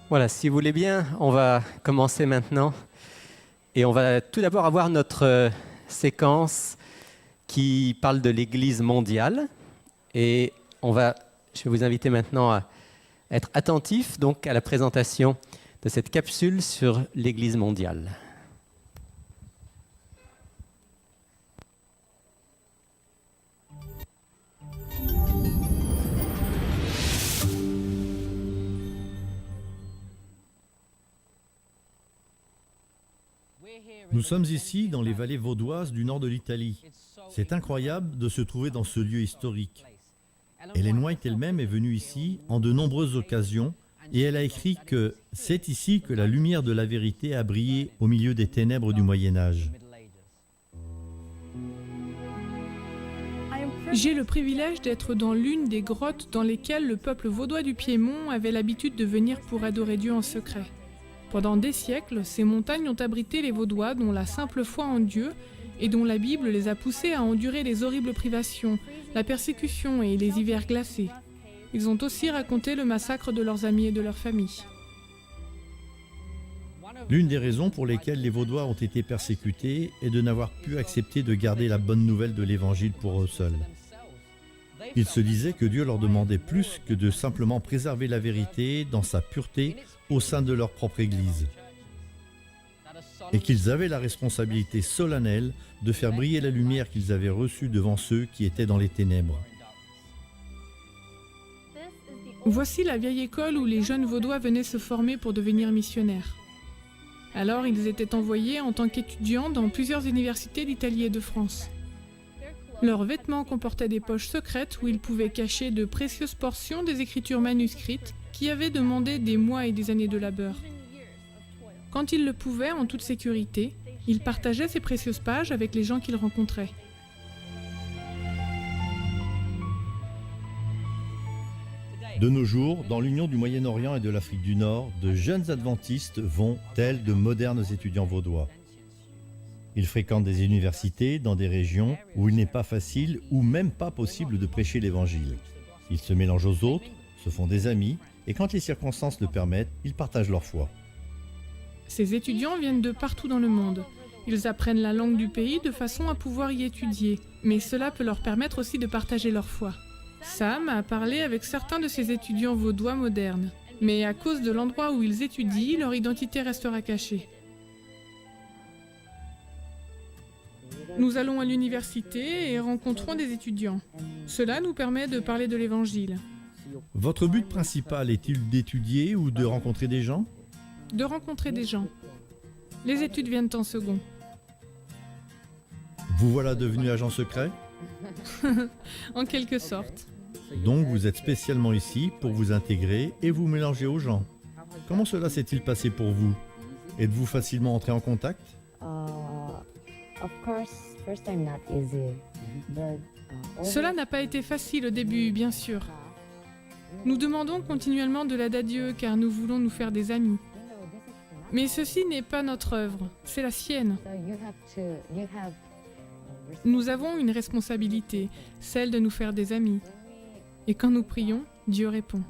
Voilà, si vous voulez bien, on va commencer maintenant. Et on va tout d'abord avoir notre séquence qui parle de l'Église mondiale. Et je vais vous inviter maintenant à être attentifs donc à la présentation de cette capsule sur l'Église mondiale. Nous sommes ici dans les vallées vaudoises du nord de l'Italie. C'est incroyable de se trouver dans ce lieu historique. Ellen White elle-même est venue ici en de nombreuses occasions et elle a écrit que c'est ici que la lumière de la vérité a brillé au milieu des ténèbres du Moyen-Âge. J'ai le privilège d'être dans l'une des grottes dans lesquelles le peuple vaudois du Piémont avait l'habitude de venir pour adorer Dieu en secret. Pendant des siècles, ces montagnes ont abrité les Vaudois dont la simple foi en Dieu et dont la Bible les a poussés à endurer les horribles privations, la persécution et les hivers glacés. Ils ont aussi raconté le massacre de leurs amis et de leurs familles. L'une des raisons pour lesquelles les Vaudois ont été persécutés est de n'avoir pu accepter de garder la bonne nouvelle de l'Évangile pour eux seuls. Ils se disaient que Dieu leur demandait plus que de simplement préserver la vérité dans sa pureté au sein de leur propre Église. Et qu'ils avaient la responsabilité solennelle de faire briller la lumière qu'ils avaient reçue devant ceux qui étaient dans les ténèbres. Voici la vieille école où les jeunes Vaudois venaient se former pour devenir missionnaires. Alors ils étaient envoyés en tant qu'étudiants dans plusieurs universités d'Italie et de France. Leurs vêtements comportaient des poches secrètes où ils pouvaient cacher de précieuses portions des écritures manuscrites qui avaient demandé des mois et des années de labeur. Quand ils le pouvaient, en toute sécurité, ils partageaient ces précieuses pages avec les gens qu'ils rencontraient. De nos jours, dans l'Union du Moyen-Orient et de l'Afrique du Nord, de jeunes adventistes vont, tels de modernes étudiants vaudois. Ils fréquentent des universités dans des régions où il n'est pas facile ou même pas possible de prêcher l'Évangile. Ils se mélangent aux autres, se font des amis, et quand les circonstances le permettent, ils partagent leur foi. Ces étudiants viennent de partout dans le monde. Ils apprennent la langue du pays de façon à pouvoir y étudier, mais cela peut leur permettre aussi de partager leur foi. Sam a parlé avec certains de ces étudiants vaudois modernes, mais à cause de l'endroit où ils étudient, leur identité restera cachée. Nous allons à l'université et rencontrons des étudiants. Cela nous permet de parler de l'Évangile. Votre but principal est-il d'étudier ou de rencontrer des gens ? De rencontrer des gens. Les études viennent en second. Vous voilà devenu agent secret ? En quelque sorte. Donc vous êtes spécialement ici pour vous intégrer et vous mélanger aux gens. Comment cela s'est-il passé pour vous ? Êtes-vous facilement entré en contact ? Cela n'a pas été facile au début, bien sûr. Nous demandons continuellement de l'aide à Dieu car nous voulons nous faire des amis. Mais ceci n'est pas notre œuvre, c'est la sienne. Nous avons une responsabilité, celle de nous faire des amis. Et quand nous prions, Dieu répond.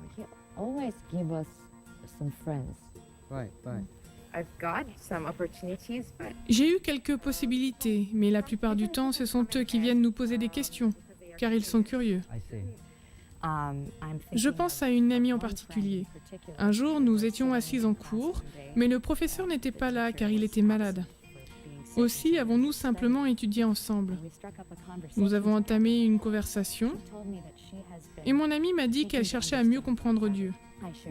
J'ai eu quelques possibilités, mais la plupart du temps, ce sont eux qui viennent nous poser des questions, car ils sont curieux. Je pense à une amie en particulier. Un jour, nous étions assis en cours, mais le professeur n'était pas là car il était malade. Aussi avons-nous simplement étudié ensemble. Nous avons entamé une conversation et mon amie m'a dit qu'elle cherchait à mieux comprendre Dieu.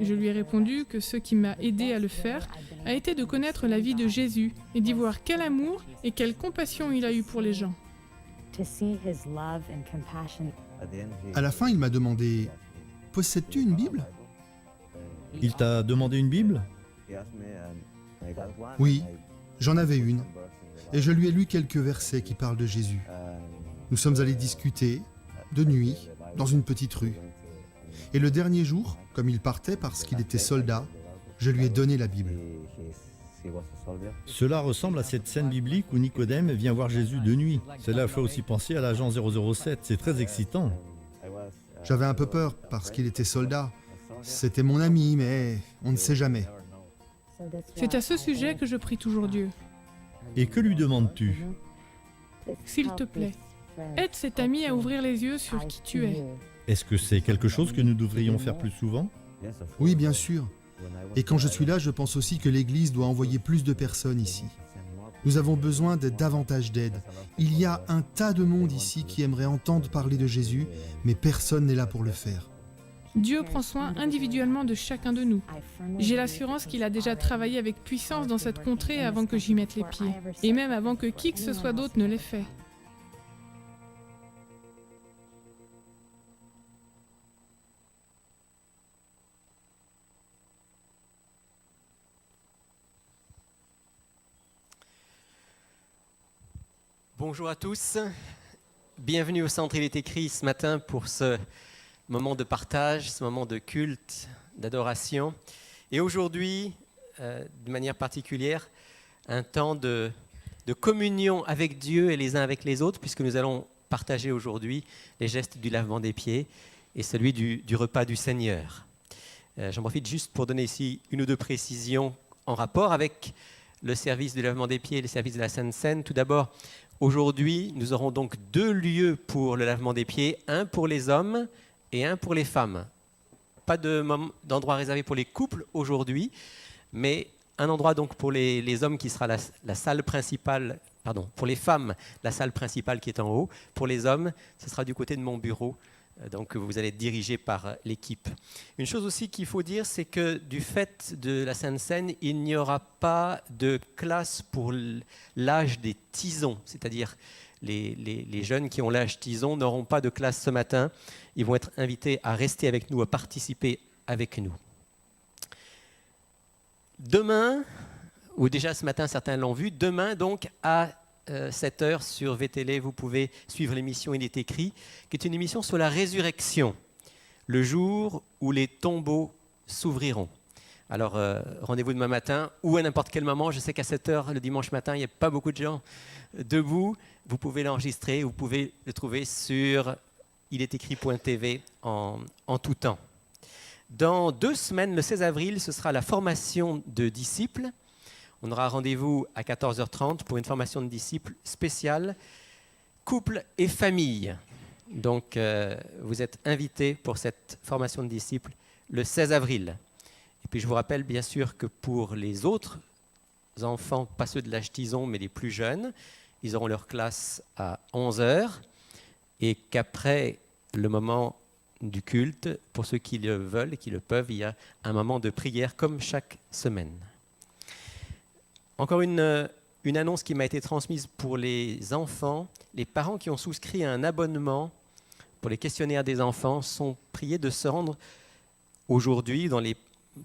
Je lui ai répondu que ce qui m'a aidé à le faire a été de connaître la vie de Jésus et d'y voir quel amour et quelle compassion il a eu pour les gens. À la fin, il m'a demandé « Possèdes-tu une Bible ?» Il t'a demandé une Bible ? Oui, j'en avais une. Et je lui ai lu quelques versets qui parlent de Jésus. Nous sommes allés discuter, de nuit, dans une petite rue. Et le dernier jour, comme il partait parce qu'il était soldat, je lui ai donné la Bible. Cela ressemble à cette scène biblique où Nicodème vient voir Jésus de nuit. Cela fait aussi penser à l'agent 007, c'est très excitant. J'avais un peu peur parce qu'il était soldat. C'était mon ami, mais on ne sait jamais. C'est à ce sujet que je prie toujours Dieu. Et que lui demandes-tu? S'il te plaît, aide cet ami à ouvrir les yeux sur qui tu es. Est-ce que c'est quelque chose que nous devrions faire plus souvent? Oui, bien sûr. Et quand je suis là, je pense aussi que l'Église doit envoyer plus de personnes ici. Nous avons besoin de davantage d'aide. Il y a un tas de monde ici qui aimerait entendre parler de Jésus, mais personne n'est là pour le faire. Dieu prend soin individuellement de chacun de nous. J'ai l'assurance qu'il a déjà travaillé avec puissance dans cette contrée avant que j'y mette les pieds, et même avant que qui que ce soit d'autre ne l'ait fait. Bonjour à tous, bienvenue au Centre Il est écrit ce matin pour ce moment de partage, ce moment de culte, d'adoration. Et aujourd'hui, de manière particulière, un temps de communion avec Dieu et les uns avec les autres, puisque nous allons partager aujourd'hui les gestes du lavement des pieds et celui du repas du Seigneur. J'en profite juste pour donner ici une ou deux précisions en rapport avec le service du lavement des pieds et le service de la Sainte Seine. Tout d'abord, aujourd'hui, nous aurons donc 2 lieux pour le lavement des pieds, un pour les hommes et un pour les femmes. Pas d'endroit réservé pour les couples aujourd'hui, mais un endroit donc pour les hommes qui sera la salle principale, pardon, pour les femmes, la salle principale qui est en haut. Pour les hommes, ce sera du côté de mon bureau, donc vous allez être dirigé par l'équipe. Une chose aussi qu'il faut dire, c'est que du fait de la Sainte Seine, il n'y aura pas de classe pour l'âge des tisons, c'est-à-dire les jeunes qui ont l'âge tison n'auront pas de classe ce matin. Ils vont être invités à rester avec nous, à participer avec nous. Demain, ou déjà ce matin certains l'ont vu, demain donc à 7h sur VTL, vous pouvez suivre l'émission Il est écrit, qui est une émission sur la résurrection, le jour où les tombeaux s'ouvriront. Alors rendez-vous demain matin ou à n'importe quel moment. Je sais qu'à 7h le dimanche matin, il n'y a pas beaucoup de gens debout. Vous pouvez l'enregistrer, vous pouvez le trouver sur iletécrit.tv en tout temps. Dans 2 semaines, le 16 avril, ce sera la formation de disciples. On aura rendez-vous à 14h30 pour une formation de disciples spéciale, couple et famille. Donc, vous êtes invités pour cette formation de disciples le 16 avril. Et puis, je vous rappelle bien sûr que pour les autres enfants, pas ceux de l'âge tison, mais les plus jeunes, ils auront leur classe à 11h et qu'après le moment du culte, pour ceux qui le veulent et qui le peuvent, il y a un moment de prière comme chaque semaine. Encore une annonce qui m'a été transmise pour les enfants. Les parents qui ont souscrit à un abonnement pour les questionnaires des enfants sont priés de se rendre aujourd'hui, dans les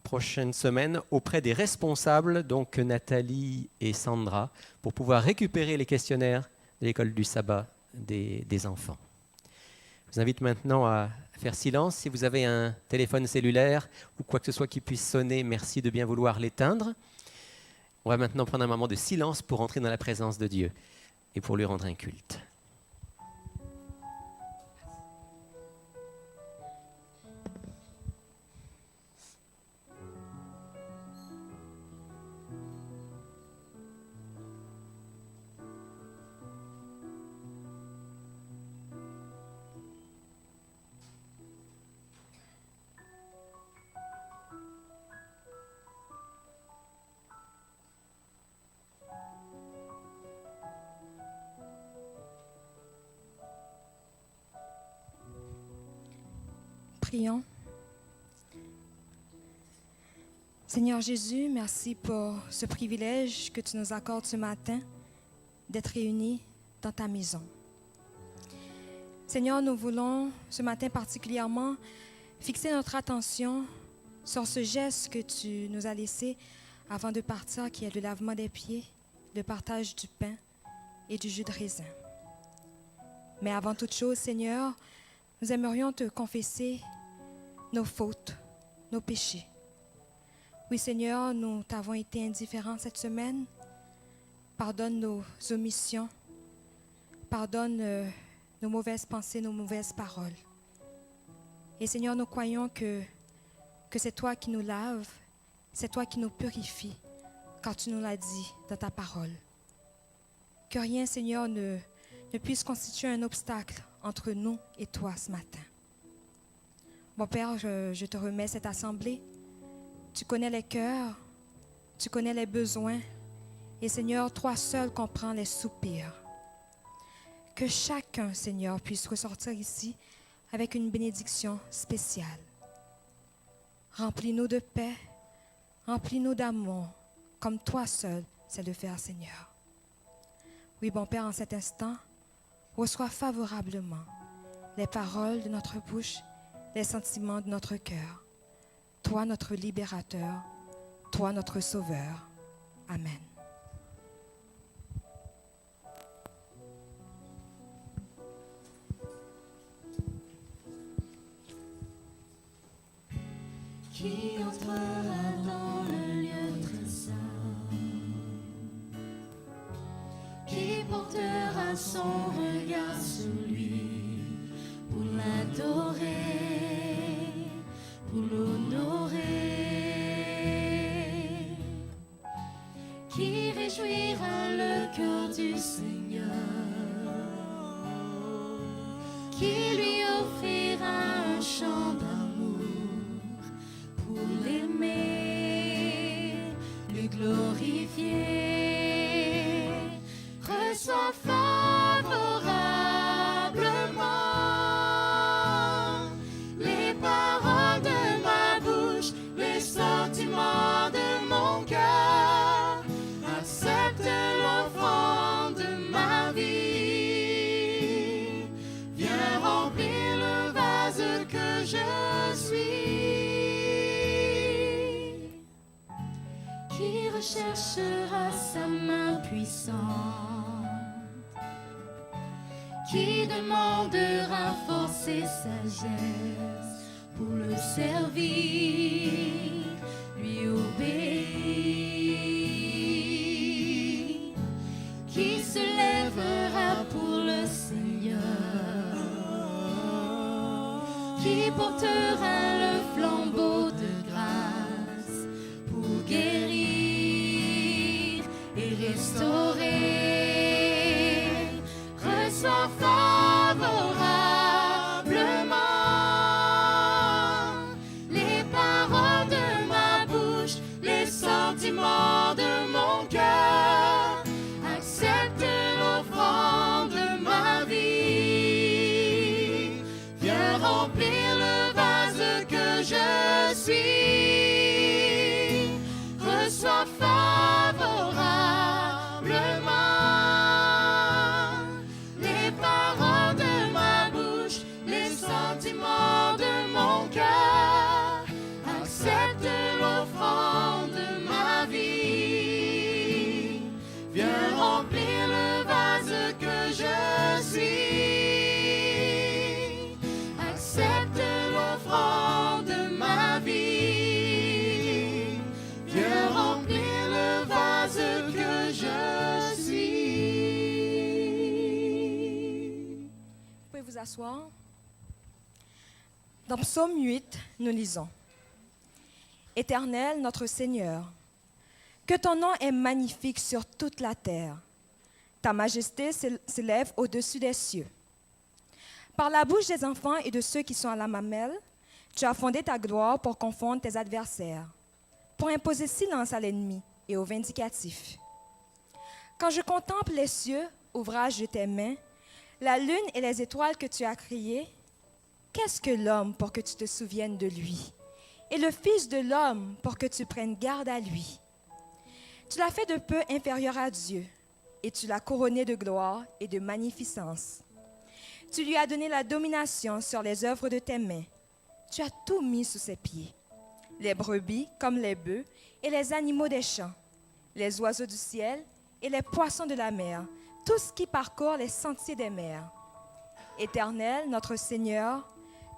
prochaines semaines, auprès des responsables, donc Nathalie et Sandra, pour pouvoir récupérer les questionnaires de l'école du sabbat des enfants. Je vous invite maintenant à faire silence. Si vous avez un téléphone cellulaire ou quoi que ce soit qui puisse sonner, merci de bien vouloir l'éteindre. On va maintenant prendre un moment de silence pour entrer dans la présence de Dieu et pour lui rendre un culte. Prions. Seigneur Jésus, merci pour ce privilège que tu nous accordes ce matin d'être réunis dans ta maison. Seigneur, nous voulons ce matin particulièrement fixer notre attention sur ce geste que tu nous as laissé avant de partir, qui est le lavement des pieds, le partage du pain et du jus de raisin. Mais avant toute chose, Seigneur, nous aimerions te confesser nos fautes, nos péchés. Oui, Seigneur, nous t'avons été indifférents cette semaine. Pardonne nos omissions. Pardonne nos mauvaises pensées, nos mauvaises paroles. Et Seigneur, nous croyons que c'est toi qui nous laves C'est toi qui nous purifies, car tu nous l'as dit dans ta parole. Que rien, Seigneur, ne puisse constituer un obstacle entre nous et toi ce matin. Mon Père, je te remets cette assemblée. Tu connais les cœurs, tu connais les besoins. Et Seigneur, toi seul comprends les soupirs. Que chacun, Seigneur, puisse ressortir ici avec une bénédiction spéciale. Remplis-nous de paix, remplis-nous d'amour, comme toi seul sais le faire, Seigneur. Oui, bon Père, en cet instant, reçois favorablement les paroles de notre bouche, les sentiments de notre cœur. Toi, notre libérateur, toi, notre sauveur. Amen. Qui entrera dans le lieu très saint? Qui portera son regard sur lui pour l'adorer, pour l'honorer? Qui réjouira le cœur du Seigneur? Qui lui offrira un chant d'amour pour l'aimer, le glorifier? Reçois favorablement les paroles de ma bouche, les sentiments de mon cœur. Accepte l'offrande de ma vie. Viens remplir le vase que je suis. Qui recherchera sa main puissante? Qui demandera force et sagesse pour le servir, lui obéir? Qui se lèvera pour le Seigneur? Qui portera le flambeau de grâce pour guérir et restaurer? Reçois favorablement les paroles de ma bouche, les sentiments de mon cœur. Accepte l'offrande de ma vie. Viens remplir le vase que je suis. Reçois favorablement les paroles de ma bouche, les sentiments de mon cœur. Accepte l'offrande de ma vie. Viens remplir le vase que je suis. Accepte l'offrande de ma vie. Viens remplir le vase que je suis. Vous pouvez vous asseoir. Dans Psaume 8, nous lisons: Éternel, notre Seigneur, que ton nom est magnifique sur toute la terre. Ta majesté s'élève au-dessus des cieux. Par la bouche des enfants et de ceux qui sont à la mamelle, tu as fondé ta gloire pour confondre tes adversaires, pour imposer silence à l'ennemi et au vindicatif. Quand je contemple les cieux, ouvrage de tes mains, la lune et les étoiles que tu as créées, qu'est-ce que l'homme pour que tu te souviennes de lui, et le Fils de l'homme pour que tu prennes garde à lui? Tu l'as fait de peu inférieur à Dieu, et tu l'as couronné de gloire et de magnificence. Tu lui as donné la domination sur les œuvres de tes mains. Tu as tout mis sous ses pieds, les brebis comme les bœufs et les animaux des champs, les oiseaux du ciel et les poissons de la mer, tout ce qui parcourt les sentiers des mers. Éternel, notre Seigneur,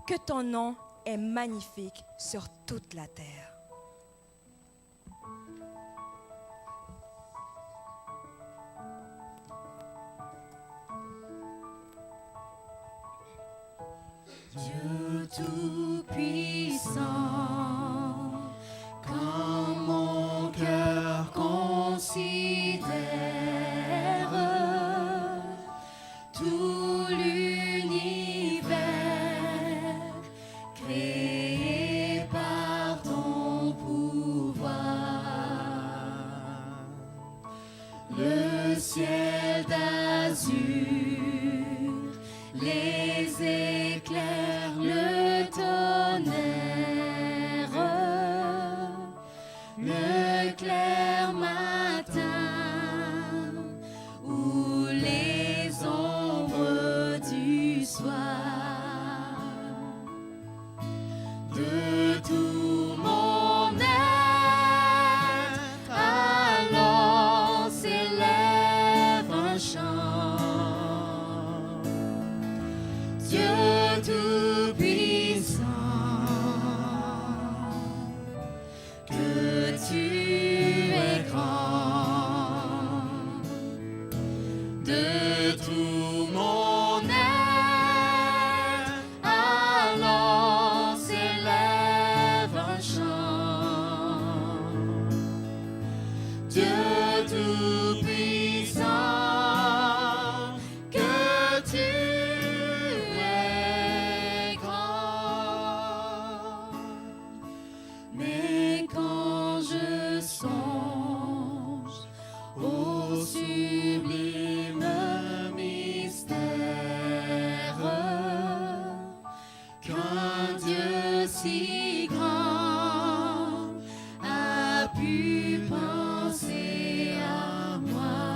que ton nom est magnifique sur toute la terre. Dieu Tout-Puissant, comme considère tout l'univers créé par ton pouvoir. Le ciel d'azur, les éclairs, le tonnerre, le clair matin ou les ombres du soir. De tout mon être, alors s'élève un chant. Dieu tout-puissant, que tu es grand. De tout mon être, alors s'élève un chant. Dieu tout-puissant, que tu es grand. Mais quand je songe au sublime mystère qu'un Dieu si grand a pu penser à moi,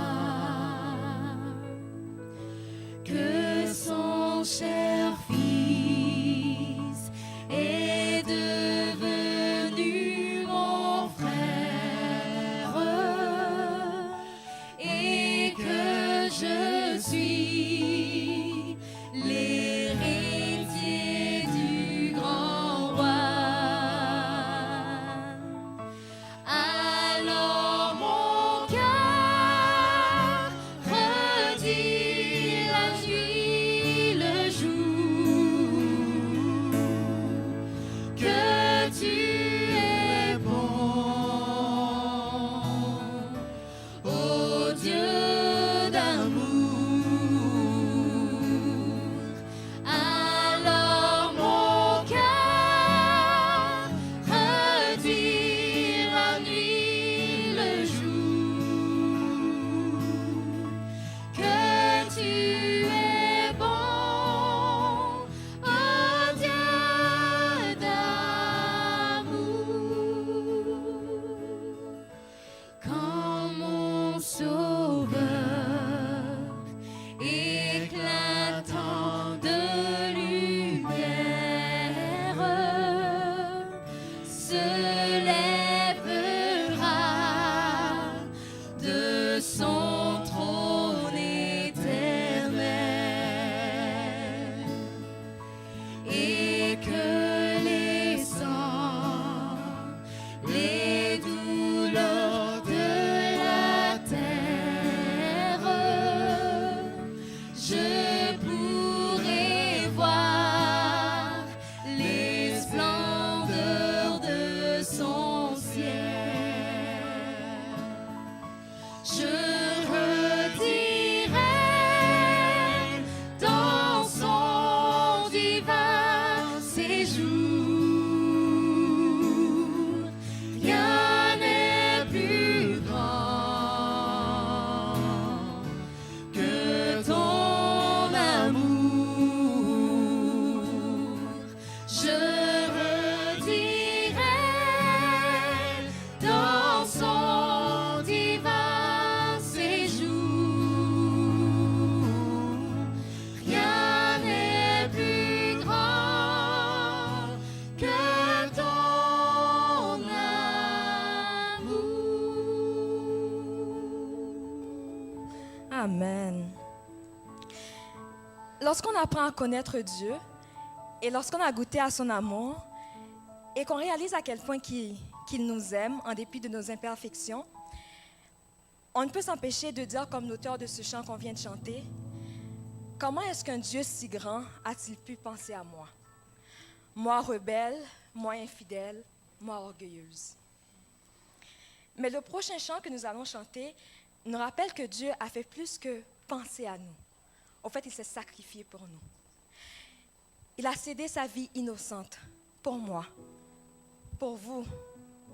que son cher Fils est devenu mon frère et que je suis l'héritier du grand roi. Alors mon cœur redit la nuit, le jour, que tu es bon, ô Dieu d'amour. Alors mon cœur redit la nuit, le jour, que tu es bon, ô Dieu d'amour. Quand mon sauveur éclatant de lumière se lèvera de son trône éternel et que les sangs, les douleurs de la terre, je pourrai voir les splendeurs de son ciel. Je redirai dans son divin séjour, rien n'est plus grand que ton amour. Je redirai dans son divin séjour, rien n'est plus grand que ton amour. Amen. Lorsqu'on apprend à connaître Dieu et lorsqu'on a goûté à son amour et qu'on réalise à quel point qu'il nous aime en dépit de nos imperfections, on ne peut s'empêcher de dire comme l'auteur de ce chant qu'on vient de chanter, comment est-ce qu'un Dieu si grand a-t-il pu penser à moi? Moi rebelle, moi infidèle, moi orgueilleuse. Mais le prochain chant que nous allons chanter nous rappelle que Dieu a fait plus que penser à nous. En fait, il s'est sacrifié pour nous. Il a cédé sa vie innocente pour moi, pour vous,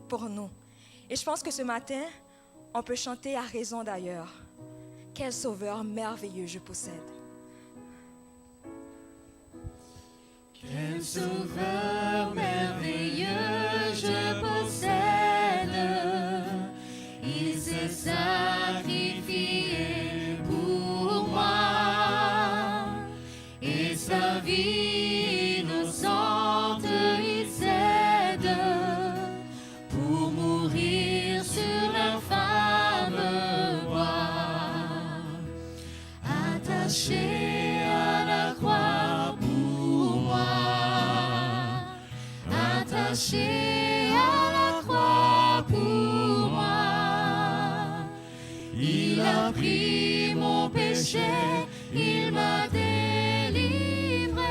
pour nous. Et je pense que ce matin, on peut chanter à raison d'ailleurs. Quel sauveur merveilleux je possède. Quel sauveur merveilleux je possède. Il s'est sacrifié pour moi. Et sa vie innocente, il cède pour mourir sur l'infâme bois. Attaché à la croix pour moi. Attaché à la croix pour moi. Il a pris mon péché, il m'a délivré.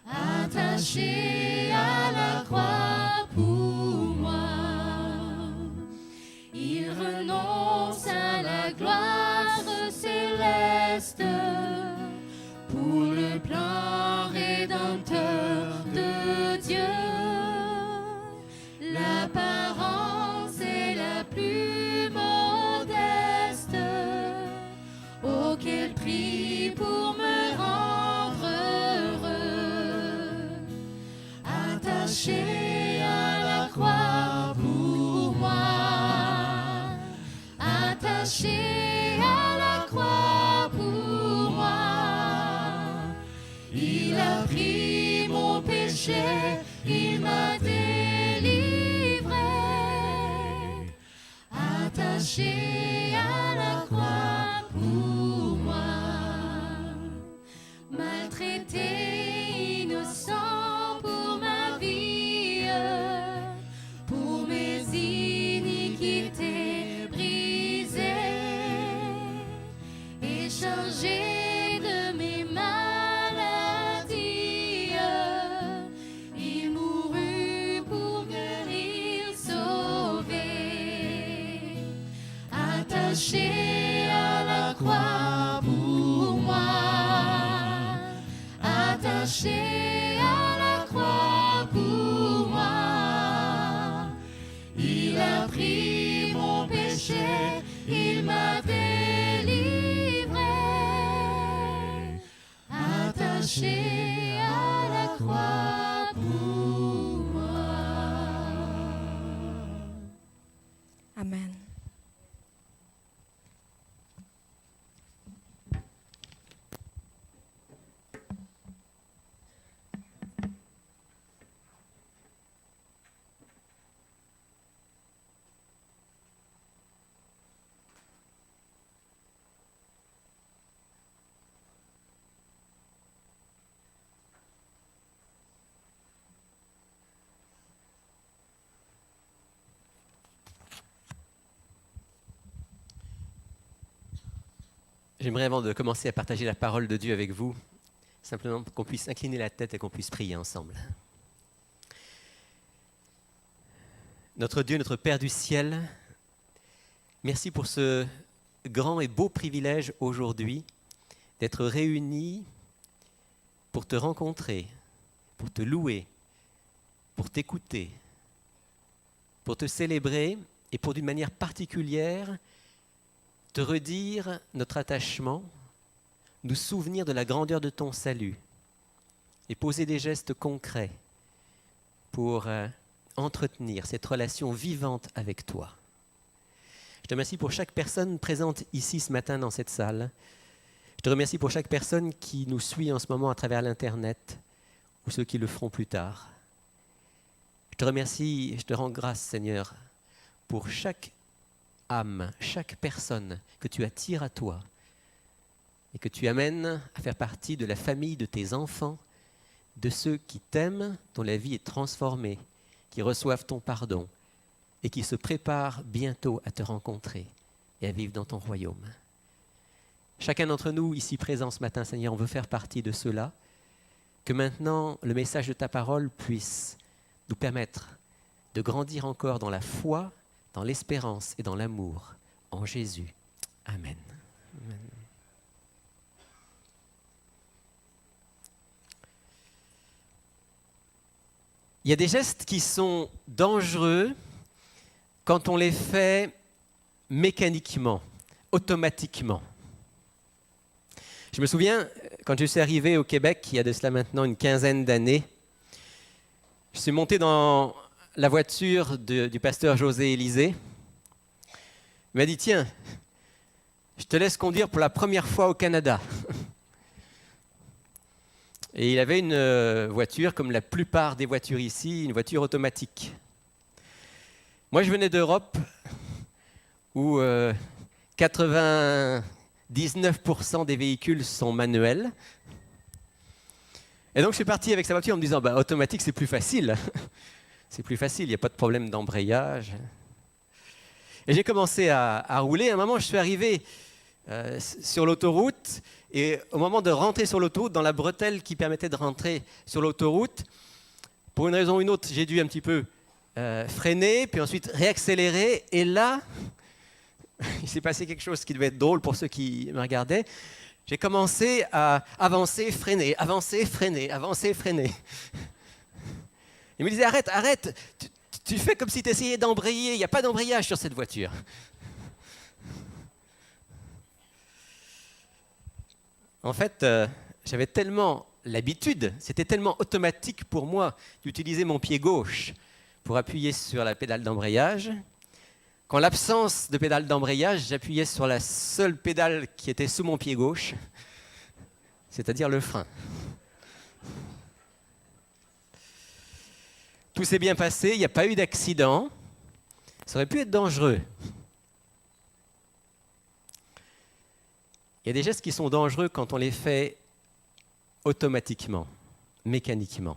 Attaché à la croix pour moi. Il renonce à la gloire céleste pour le plan rédempteur de Dieu. L'apparence est la plus modeste. Oh, quel prix pour me rendre heureux. Attaché à la croix pour moi. Attaché à la croix pour moi. Il a pris mon péché, il m'a délivré. Attaché à la croix pour moi. Maltraité, innocent pour ma vie, pour mes iniquités brisées, échangé de mes maladies, il mourut pour guérir, sauver. Attaché à la croix pour moi. Attaché à la croix pour moi. Il a pris mon péché, il m'a délivré. Attaché à la croix pour moi. Amen. J'aimerais, avant de commencer à partager la parole de Dieu avec vous, simplement qu'on puisse incliner la tête et qu'on puisse prier ensemble. Notre Dieu, notre Père du ciel, merci pour ce grand et beau privilège aujourd'hui d'être réunis pour te rencontrer, pour te louer, pour t'écouter, pour te célébrer et pour d'une manière particulière te redire notre attachement, nous souvenir de la grandeur de ton salut et poser des gestes concrets pour entretenir cette relation vivante avec toi. Je te remercie pour chaque personne présente ici ce matin dans cette salle. Je te remercie pour chaque personne qui nous suit en ce moment à travers l'Internet ou ceux qui le feront plus tard. Je te remercie et je te rends grâce, Seigneur, pour chaque âme, chaque personne que tu attires à toi et que tu amènes à faire partie de la famille de tes enfants, de ceux qui t'aiment, dont la vie est transformée, qui reçoivent ton pardon et qui se préparent bientôt à te rencontrer et à vivre dans ton royaume. Chacun d'entre nous ici présents ce matin, Seigneur, on veut faire partie de ceux-là, que maintenant le message de ta parole puisse nous permettre de grandir encore dans la foi, dans l'espérance et dans l'amour en Jésus. Amen. Amen. Il y a des gestes qui sont dangereux quand on les fait mécaniquement, automatiquement. Je me souviens, quand je suis arrivé au Québec, il y a de cela maintenant une quinzaine d'années, je suis monté dans la voiture du pasteur José Élisée. Il m'a dit, tiens, je te laisse conduire pour la première fois au Canada. Et il avait une voiture, comme la plupart des voitures ici, une voiture automatique. Moi, je venais d'Europe, où 99% des véhicules sont manuels. Et donc, je suis parti avec sa voiture en me disant, automatique, c'est plus facile. C'est plus facile, il n'y a pas de problème d'embrayage. Et j'ai commencé à rouler. À un moment, je suis arrivé sur l'autoroute. Et au moment de rentrer sur l'autoroute, dans la bretelle qui permettait de rentrer sur l'autoroute, pour une raison ou une autre, j'ai dû un petit peu freiner, puis ensuite réaccélérer. Et là, il s'est passé quelque chose qui devait être drôle pour ceux qui me regardaient. J'ai commencé à avancer, freiner, avancer, freiner, avancer, freiner. Il me disait, arrête, tu fais comme si tu essayais d'embrayer, il n'y a pas d'embrayage sur cette voiture. En fait, j'avais tellement l'habitude, c'était tellement automatique pour moi d'utiliser mon pied gauche pour appuyer sur la pédale d'embrayage, qu'en l'absence de pédale d'embrayage, j'appuyais sur la seule pédale qui était sous mon pied gauche, c'est-à-dire le frein. Tout s'est bien passé, il n'y a pas eu d'accident. Ça aurait pu être dangereux. Il y a des gestes qui sont dangereux quand on les fait automatiquement, mécaniquement.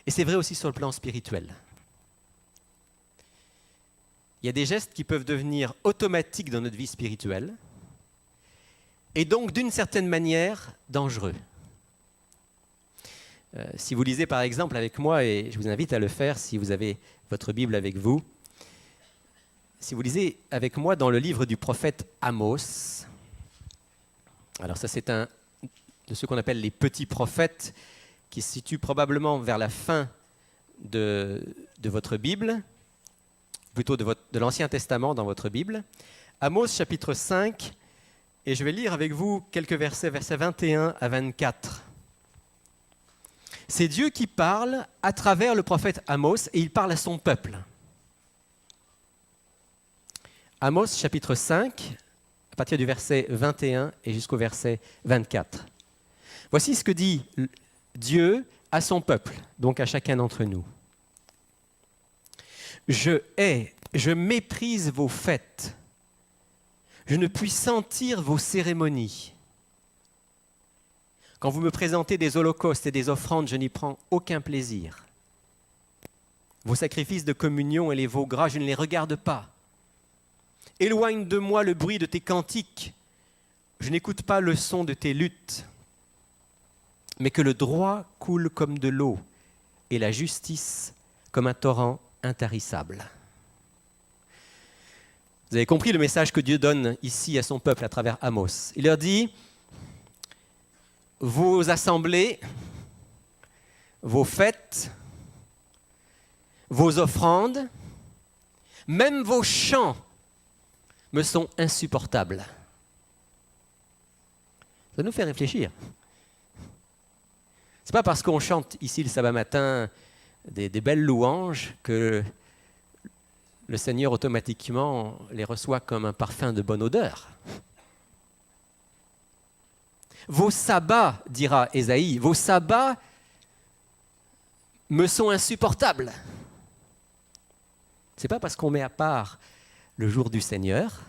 Et c'est vrai aussi sur le plan spirituel. Il y a des gestes qui peuvent devenir automatiques dans notre vie spirituelle et donc, d'une certaine manière, dangereux. Si vous lisez par exemple avec moi, et je vous invite à le faire si vous avez votre Bible avec vous, si vous lisez avec moi dans le livre du prophète Amos, alors ça c'est un de ceux qu'on appelle les petits prophètes qui se situe probablement vers la fin de votre Bible, plutôt de l'Ancien Testament dans votre Bible. Amos chapitre 5, et je vais lire avec vous quelques versets 21 à 24. C'est Dieu qui parle à travers le prophète Amos, et il parle à son peuple. Amos chapitre 5, à partir du verset 21 et jusqu'au verset 24. Voici ce que dit Dieu à son peuple, donc à chacun d'entre nous. Je hais, je méprise vos fêtes. Je ne puis sentir vos cérémonies. Quand vous me présentez des holocaustes et des offrandes, je n'y prends aucun plaisir. Vos sacrifices de communion et les veaux gras, je ne les regarde pas. Éloigne de moi le bruit de tes cantiques. Je n'écoute pas le son de tes luttes. Mais que le droit coule comme de l'eau et la justice comme un torrent intarissable. Vous avez compris le message que Dieu donne ici à son peuple à travers Amos. Il leur dit, vos assemblées, vos fêtes, vos offrandes, même vos chants me sont insupportables. Ça nous fait réfléchir. Ce n'est pas parce qu'on chante ici le sabbat matin des belles louanges que le Seigneur automatiquement les reçoit comme un parfum de bonne odeur. Vos sabbats, dira Ésaïe, vos sabbats me sont insupportables. Ce n'est pas parce qu'on met à part le jour du Seigneur,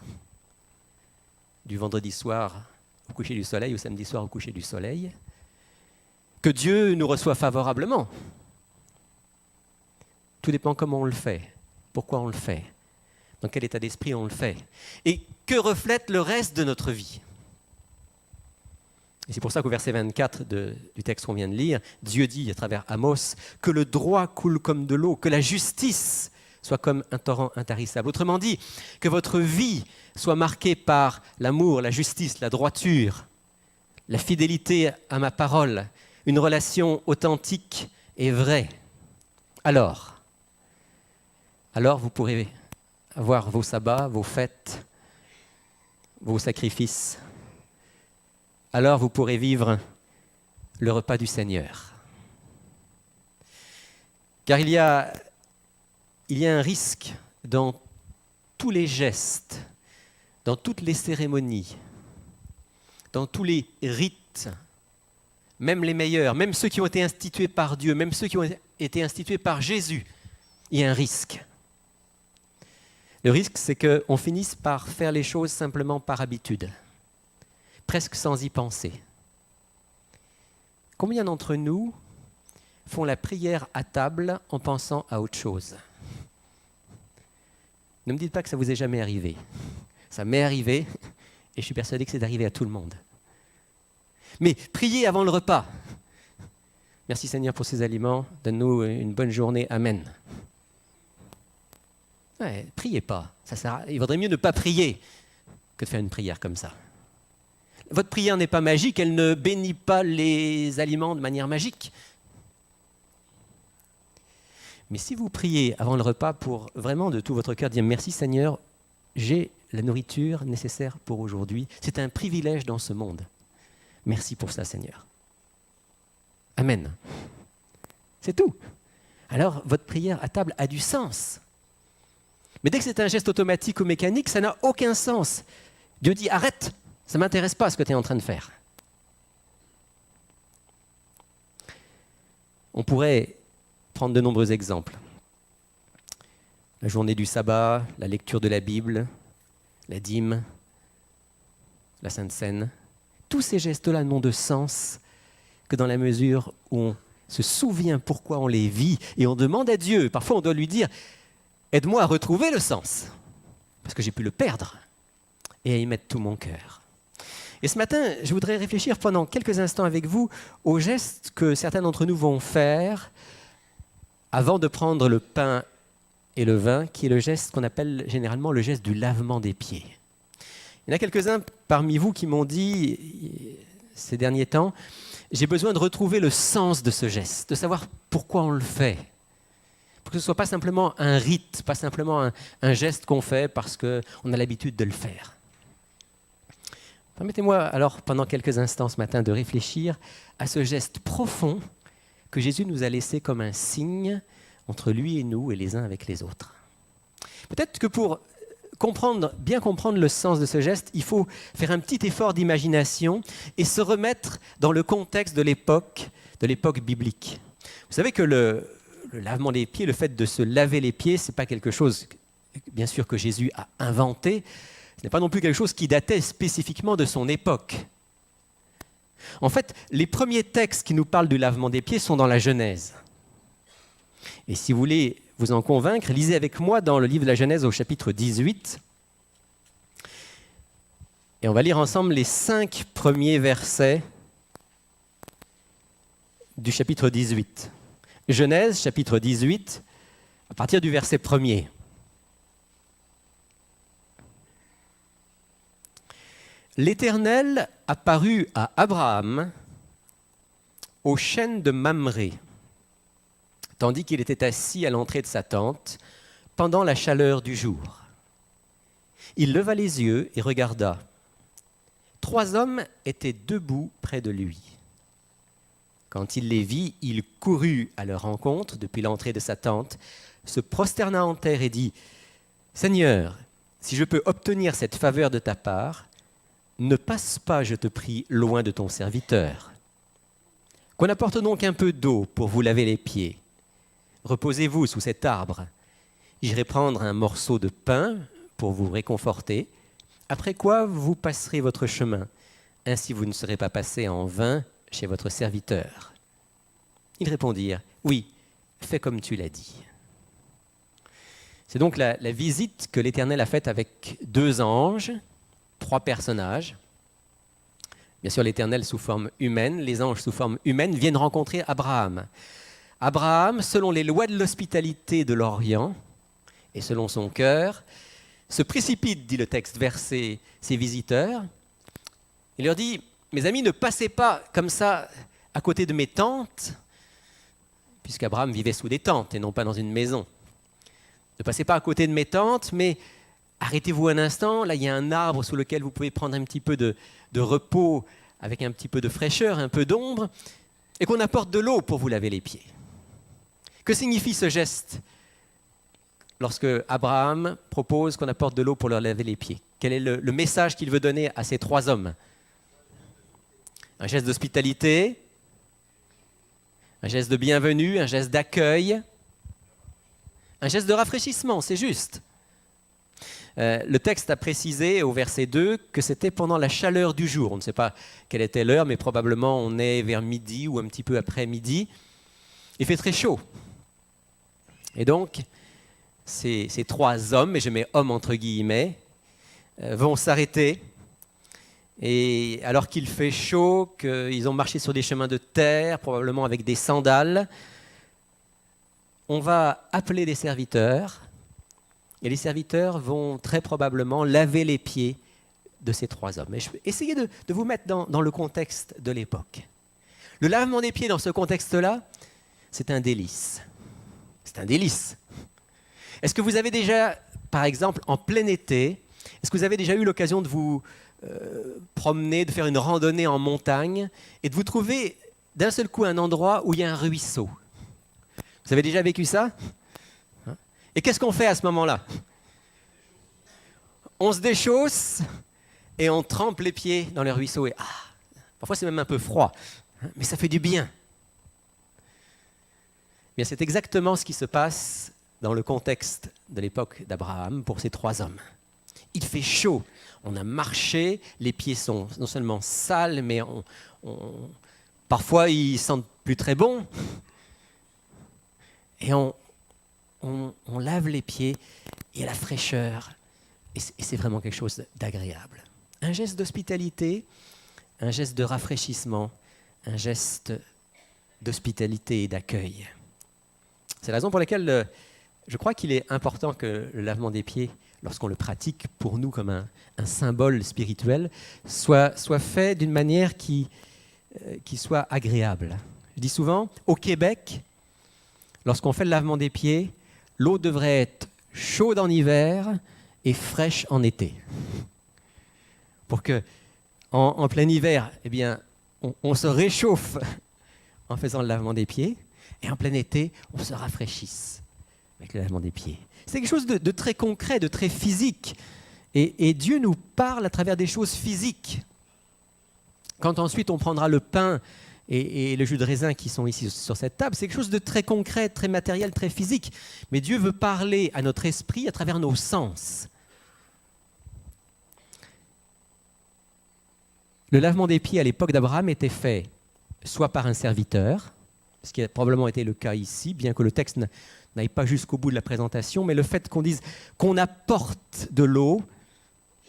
du vendredi soir au coucher du soleil ou samedi soir au coucher du soleil, que Dieu nous reçoit favorablement. Tout dépend comment on le fait, pourquoi on le fait, dans quel état d'esprit on le fait, et que reflète le reste de notre vie. Et c'est pour ça qu'au verset 24 du texte qu'on vient de lire, Dieu dit à travers Amos que le droit coule comme de l'eau, que la justice soit comme un torrent intarissable. Autrement dit, que votre vie soit marquée par l'amour, la justice, la droiture, la fidélité à ma parole, une relation authentique et vraie. Alors vous pourrez avoir vos sabbats, vos fêtes, vos sacrifices. Alors vous pourrez vivre le repas du Seigneur. Car il y a un risque dans tous les gestes, dans toutes les cérémonies, dans tous les rites, même les meilleurs, même ceux qui ont été institués par Dieu, même ceux qui ont été institués par Jésus, il y a un risque. Le risque, c'est qu'on finisse par faire les choses simplement par habitude, presque sans y penser. Combien d'entre nous font la prière à table en pensant à autre chose? Ne me dites pas que ça vous est jamais arrivé. Ça m'est arrivé et je suis persuadé que c'est arrivé à tout le monde. Mais priez avant le repas. Merci Seigneur pour ces aliments. Donne-nous une bonne journée. Amen. Ouais, priez pas. Il vaudrait mieux ne pas prier que de faire une prière comme ça. Votre prière n'est pas magique, elle ne bénit pas les aliments de manière magique. Mais si vous priez avant le repas pour vraiment de tout votre cœur dire « Merci Seigneur, j'ai la nourriture nécessaire pour aujourd'hui. C'est un privilège dans ce monde. Merci pour ça Seigneur. Amen. » C'est tout. Alors votre prière à table a du sens. Mais dès que c'est un geste automatique ou mécanique, ça n'a aucun sens. Dieu dit « Arrête, ça ne m'intéresse pas ce que tu es en train de faire. » On pourrait prendre de nombreux exemples. La journée du sabbat, la lecture de la Bible, la dîme, la Sainte Seine. Tous ces gestes-là n'ont de sens que dans la mesure où on se souvient pourquoi on les vit et on demande à Dieu. Parfois, on doit lui dire « Aide-moi à retrouver le sens, parce que j'ai pu le perdre, et à y mettre tout mon cœur. » Et ce matin, je voudrais réfléchir pendant quelques instants avec vous aux gestes que certains d'entre nous vont faire avant de prendre le pain et le vin, qui est le geste qu'on appelle généralement le geste du lavement des pieds. Il y en a quelques-uns parmi vous qui m'ont dit ces derniers temps, j'ai besoin de retrouver le sens de ce geste, de savoir pourquoi on le fait. Pour que ce ne soit pas simplement un rite, pas simplement un geste qu'on fait parce qu'on a l'habitude de le faire. Permettez-moi alors pendant quelques instants ce matin de réfléchir à ce geste profond que Jésus nous a laissé comme un signe entre lui et nous et les uns avec les autres. Peut-être que pour bien comprendre le sens de ce geste, il faut faire un petit effort d'imagination et se remettre dans le contexte de l'époque biblique. Vous savez que le lavement des pieds, le fait de se laver les pieds, ce n'est pas quelque chose, bien sûr, que Jésus a inventé. Ce n'est pas non plus quelque chose qui datait spécifiquement de son époque. En fait, les premiers textes qui nous parlent du lavement des pieds sont dans la Genèse. Et si vous voulez vous en convaincre, lisez avec moi dans le livre de la Genèse au chapitre 18. Et on va lire ensemble les 5 premiers versets du chapitre 18. Genèse, chapitre 18, à partir du verset 1er. L'Éternel apparut à Abraham au chêne de Mamré, tandis qu'il était assis à l'entrée de sa tente pendant la chaleur du jour. Il leva les yeux et regarda. 3 hommes étaient debout près de lui. Quand il les vit, il courut à leur rencontre depuis l'entrée de sa tente, se prosterna en terre et dit « Seigneur, si je peux obtenir cette faveur de ta part, ne passe pas, je te prie, loin de ton serviteur. Qu'on apporte donc un peu d'eau pour vous laver les pieds. Reposez-vous sous cet arbre. J'irai prendre un morceau de pain pour vous réconforter, après quoi vous passerez votre chemin. Ainsi vous ne serez pas passé en vain chez votre serviteur. » Ils répondirent « Oui, fais comme tu l'as dit. » C'est donc la visite que l'Éternel a faite avec 2 anges, 3 personnages. Bien sûr, l'Éternel sous forme humaine, les anges sous forme humaine viennent rencontrer Abraham. Abraham, selon les lois de l'hospitalité de l'Orient, et selon son cœur, se précipite, dit le texte, vers ses visiteurs. Il leur dit, mes amis, ne passez pas comme ça à côté de mes tentes, puisqu'Abraham vivait sous des tentes et non pas dans une maison. Ne passez pas à côté de mes tentes, mais arrêtez-vous un instant. Là, il y a un arbre sous lequel vous pouvez prendre un petit peu de repos, avec un petit peu de fraîcheur, un peu d'ombre, et qu'on apporte de l'eau pour vous laver les pieds. Que signifie ce geste lorsque Abraham propose qu'on apporte de l'eau pour leur laver les pieds? Quel est le message qu'il veut donner à ces trois hommes? Un geste d'hospitalité, un geste de bienvenue, un geste d'accueil, un geste de rafraîchissement, c'est juste. Le texte a précisé au verset 2 que c'était pendant la chaleur du jour. On ne sait pas quelle était l'heure, mais probablement on est vers midi ou un petit peu après midi. Il fait très chaud. Et donc, ces trois hommes, et je mets hommes entre guillemets, vont s'arrêter. Et alors qu'il fait chaud, qu'ils ont marché sur des chemins de terre, probablement avec des sandales, on va appeler des serviteurs. Et les serviteurs vont très probablement laver les pieds de ces trois hommes. Et je vais essayer de vous mettre dans le contexte de l'époque. Le lavement des pieds dans ce contexte-là, c'est un délice. C'est un délice. Est-ce que vous avez déjà, par exemple, en plein été, est-ce que vous avez déjà eu l'occasion de vous promener, de faire une randonnée en montagne et de vous trouver d'un seul coup un endroit où il y a un ruisseau? Vous avez déjà vécu ça? Et qu'est-ce qu'on fait à ce moment-là? On se déchausse et on trempe les pieds dans le ruisseau. Et parfois, c'est même un peu froid, mais ça fait du bien. Bien, c'est exactement ce qui se passe dans le contexte de l'époque d'Abraham pour ces trois hommes. Il fait chaud, on a marché, les pieds sont non seulement sales, mais parfois ils sentent plus très bon. Et on lave les pieds, il y a la fraîcheur, et c'est vraiment quelque chose d'agréable. Un geste d'hospitalité, un geste de rafraîchissement, un geste d'hospitalité et d'accueil. C'est la raison pour laquelle je crois qu'il est important que le lavement des pieds, lorsqu'on le pratique pour nous comme un symbole spirituel, soit fait d'une manière qui soit agréable. Je dis souvent, au Québec, lorsqu'on fait le lavement des pieds, l'eau devrait être chaude en hiver et fraîche en été. Pour que, en plein hiver, eh bien, on se réchauffe en faisant le lavement des pieds, et en plein été, on se rafraîchisse avec le lavement des pieds. C'est quelque chose de très concret, de très physique. Et Dieu nous parle à travers des choses physiques. Quand ensuite on prendra le pain et le jus de raisin qui sont ici sur cette table, c'est quelque chose de très concret, très matériel, très physique. Mais Dieu veut parler à notre esprit à travers nos sens. Le lavement des pieds à l'époque d'Abraham était fait soit par un serviteur, ce qui a probablement été le cas ici, bien que le texte n'aille pas jusqu'au bout de la présentation, mais le fait qu'on dise qu'on apporte de l'eau,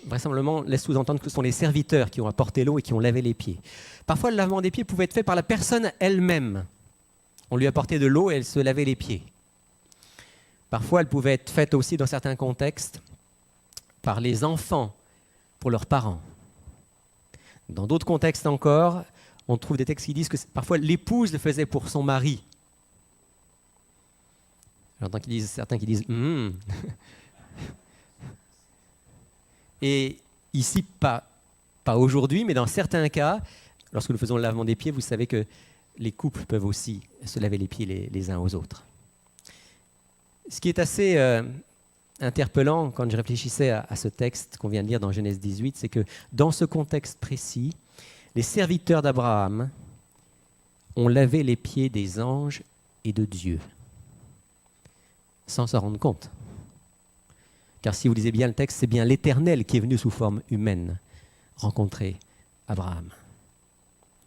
vraisemblablement laisse sous-entendre que ce sont les serviteurs qui ont apporté l'eau et qui ont lavé les pieds. Parfois, le lavement des pieds pouvait être fait par la personne elle-même. On lui apportait de l'eau et elle se lavait les pieds. Parfois, elle pouvait être faite aussi, dans certains contextes, par les enfants pour leurs parents. Dans d'autres contextes encore, on trouve des textes qui disent que parfois l'épouse le faisait pour son mari. J'entends certains qui disent Et ici, pas aujourd'hui, mais dans certains cas, lorsque nous faisons le lavement des pieds, vous savez que les couples peuvent aussi se laver les pieds les uns aux autres. Ce qui est assez interpellant quand je réfléchissais à ce texte qu'on vient de lire dans Genèse 18, c'est que dans ce contexte précis, les serviteurs d'Abraham ont lavé les pieds des anges et de Dieu, sans s'en rendre compte. Car si vous lisez bien le texte, c'est bien l'Éternel qui est venu sous forme humaine rencontrer Abraham.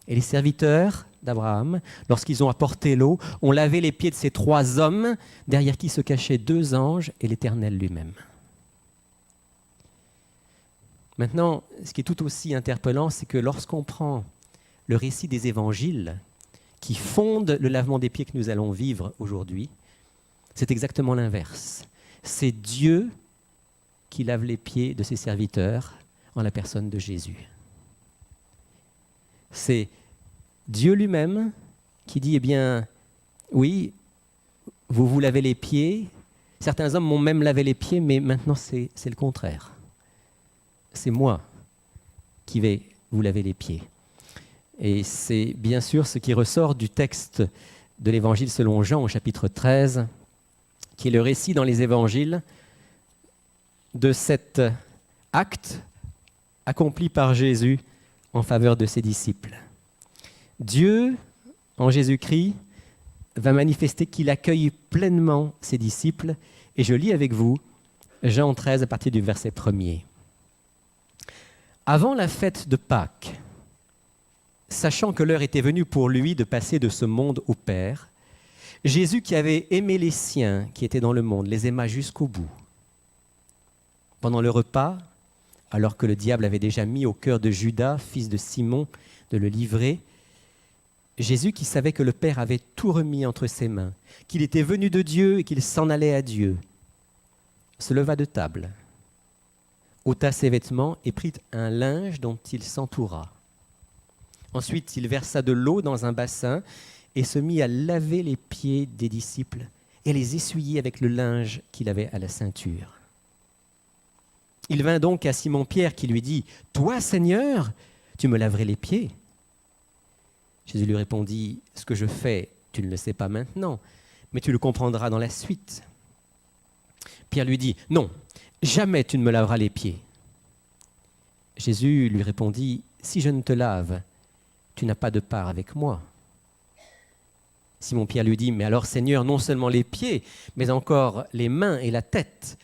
Et les serviteurs d'Abraham, lorsqu'ils ont apporté l'eau, ont lavé les pieds de ces trois hommes, derrière qui se cachaient deux anges et l'Éternel lui-même. Maintenant, ce qui est tout aussi interpellant, c'est que lorsqu'on prend le récit des évangiles qui fondent le lavement des pieds que nous allons vivre aujourd'hui, c'est exactement l'inverse. C'est Dieu qui lave les pieds de ses serviteurs en la personne de Jésus. C'est Dieu lui-même qui dit, eh bien, oui, vous vous lavez les pieds. Certains hommes m'ont même lavé les pieds, mais maintenant c'est le contraire. C'est moi qui vais vous laver les pieds. Et c'est bien sûr ce qui ressort du texte de l'Évangile selon Jean au chapitre 13, qui est le récit dans les Évangiles de cet acte accompli par Jésus en faveur de ses disciples. Dieu, en Jésus-Christ, va manifester qu'il accueille pleinement ses disciples. Et je lis avec vous Jean 13 à partir du verset 1er. Avant la fête de Pâques, sachant que l'heure était venue pour lui de passer de ce monde au Père, Jésus, qui avait aimé les siens qui étaient dans le monde, les aima jusqu'au bout. Pendant le repas, alors que le diable avait déjà mis au cœur de Judas, fils de Simon, de le livrer, Jésus, qui savait que le Père avait tout remis entre ses mains, qu'il était venu de Dieu et qu'il s'en allait à Dieu, se leva de table, ôta ses vêtements et prit un linge dont il s'entoura. Ensuite, il versa de l'eau dans un bassin et se mit à laver les pieds des disciples et les essuyer avec le linge qu'il avait à la ceinture. Il vint donc à Simon-Pierre qui lui dit « Toi, Seigneur, tu me laverais les pieds ?» Jésus lui répondit « Ce que je fais, tu ne le sais pas maintenant, mais tu le comprendras dans la suite. » Pierre lui dit « Non, jamais tu ne me laveras les pieds. » Jésus lui répondit « Si je ne te lave, tu n'as pas de part avec moi. » Simon-Pierre lui dit « Mais alors, Seigneur, non seulement les pieds, mais encore les mains et la tête. »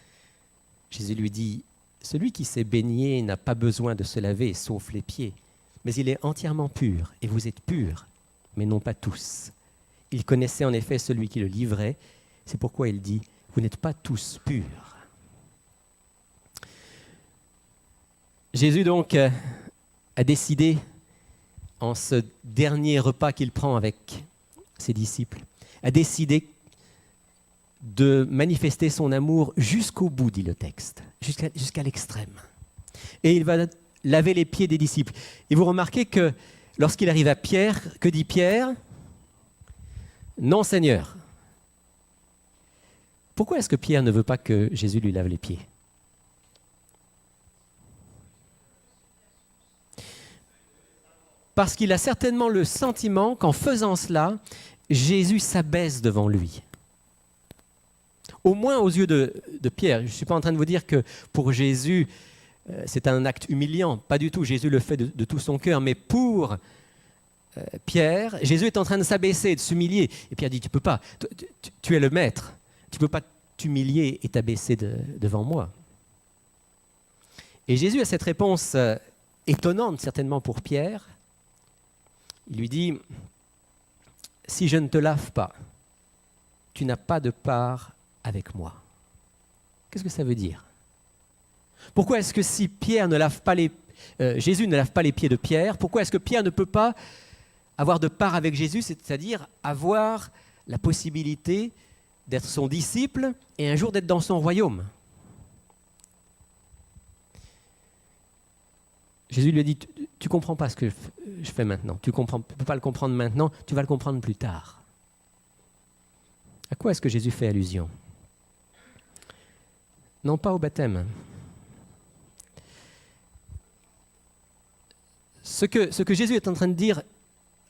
Jésus lui dit « Celui qui s'est baigné n'a pas besoin de se laver, sauf les pieds. Mais il est entièrement pur, et vous êtes purs, mais non pas tous. » Il connaissait en effet celui qui le livrait, c'est pourquoi il dit « Vous n'êtes pas tous purs. » Jésus donc a décidé, en ce dernier repas qu'il prend avec ses disciples, a décidé de manifester son amour jusqu'au bout, dit le texte, jusqu'à l'extrême. Et il va laver les pieds des disciples. Et vous remarquez que lorsqu'il arrive à Pierre, que dit Pierre ? Non, Seigneur. Pourquoi est-ce que Pierre ne veut pas que Jésus lui lave les pieds ? Parce qu'il a certainement le sentiment qu'en faisant cela, Jésus s'abaisse devant lui. Au moins aux yeux de Pierre. Je ne suis pas en train de vous dire que pour Jésus, c'est un acte humiliant. Pas du tout, Jésus le fait de tout son cœur. Mais pour Pierre, Jésus est en train de s'abaisser, de s'humilier. Et Pierre dit, tu ne peux pas, tu es le maître. Tu ne peux pas t'humilier et t'abaisser devant moi. Et Jésus a cette réponse étonnante certainement pour Pierre. Il lui dit, si je ne te lave pas, tu n'as pas de part avec moi. Qu'est-ce que ça veut dire ? Pourquoi est-ce que si Pierre ne lave pas Jésus ne lave pas les pieds de Pierre, pourquoi est-ce que Pierre ne peut pas avoir de part avec Jésus, c'est-à-dire avoir la possibilité d'être son disciple et un jour d'être dans son royaume ? Jésus lui a dit, tu ne comprends pas ce que je fais maintenant, tu ne peux pas le comprendre maintenant, tu vas le comprendre plus tard. À quoi est-ce que Jésus fait allusion ? Non pas au baptême. Ce que Jésus est en train de dire,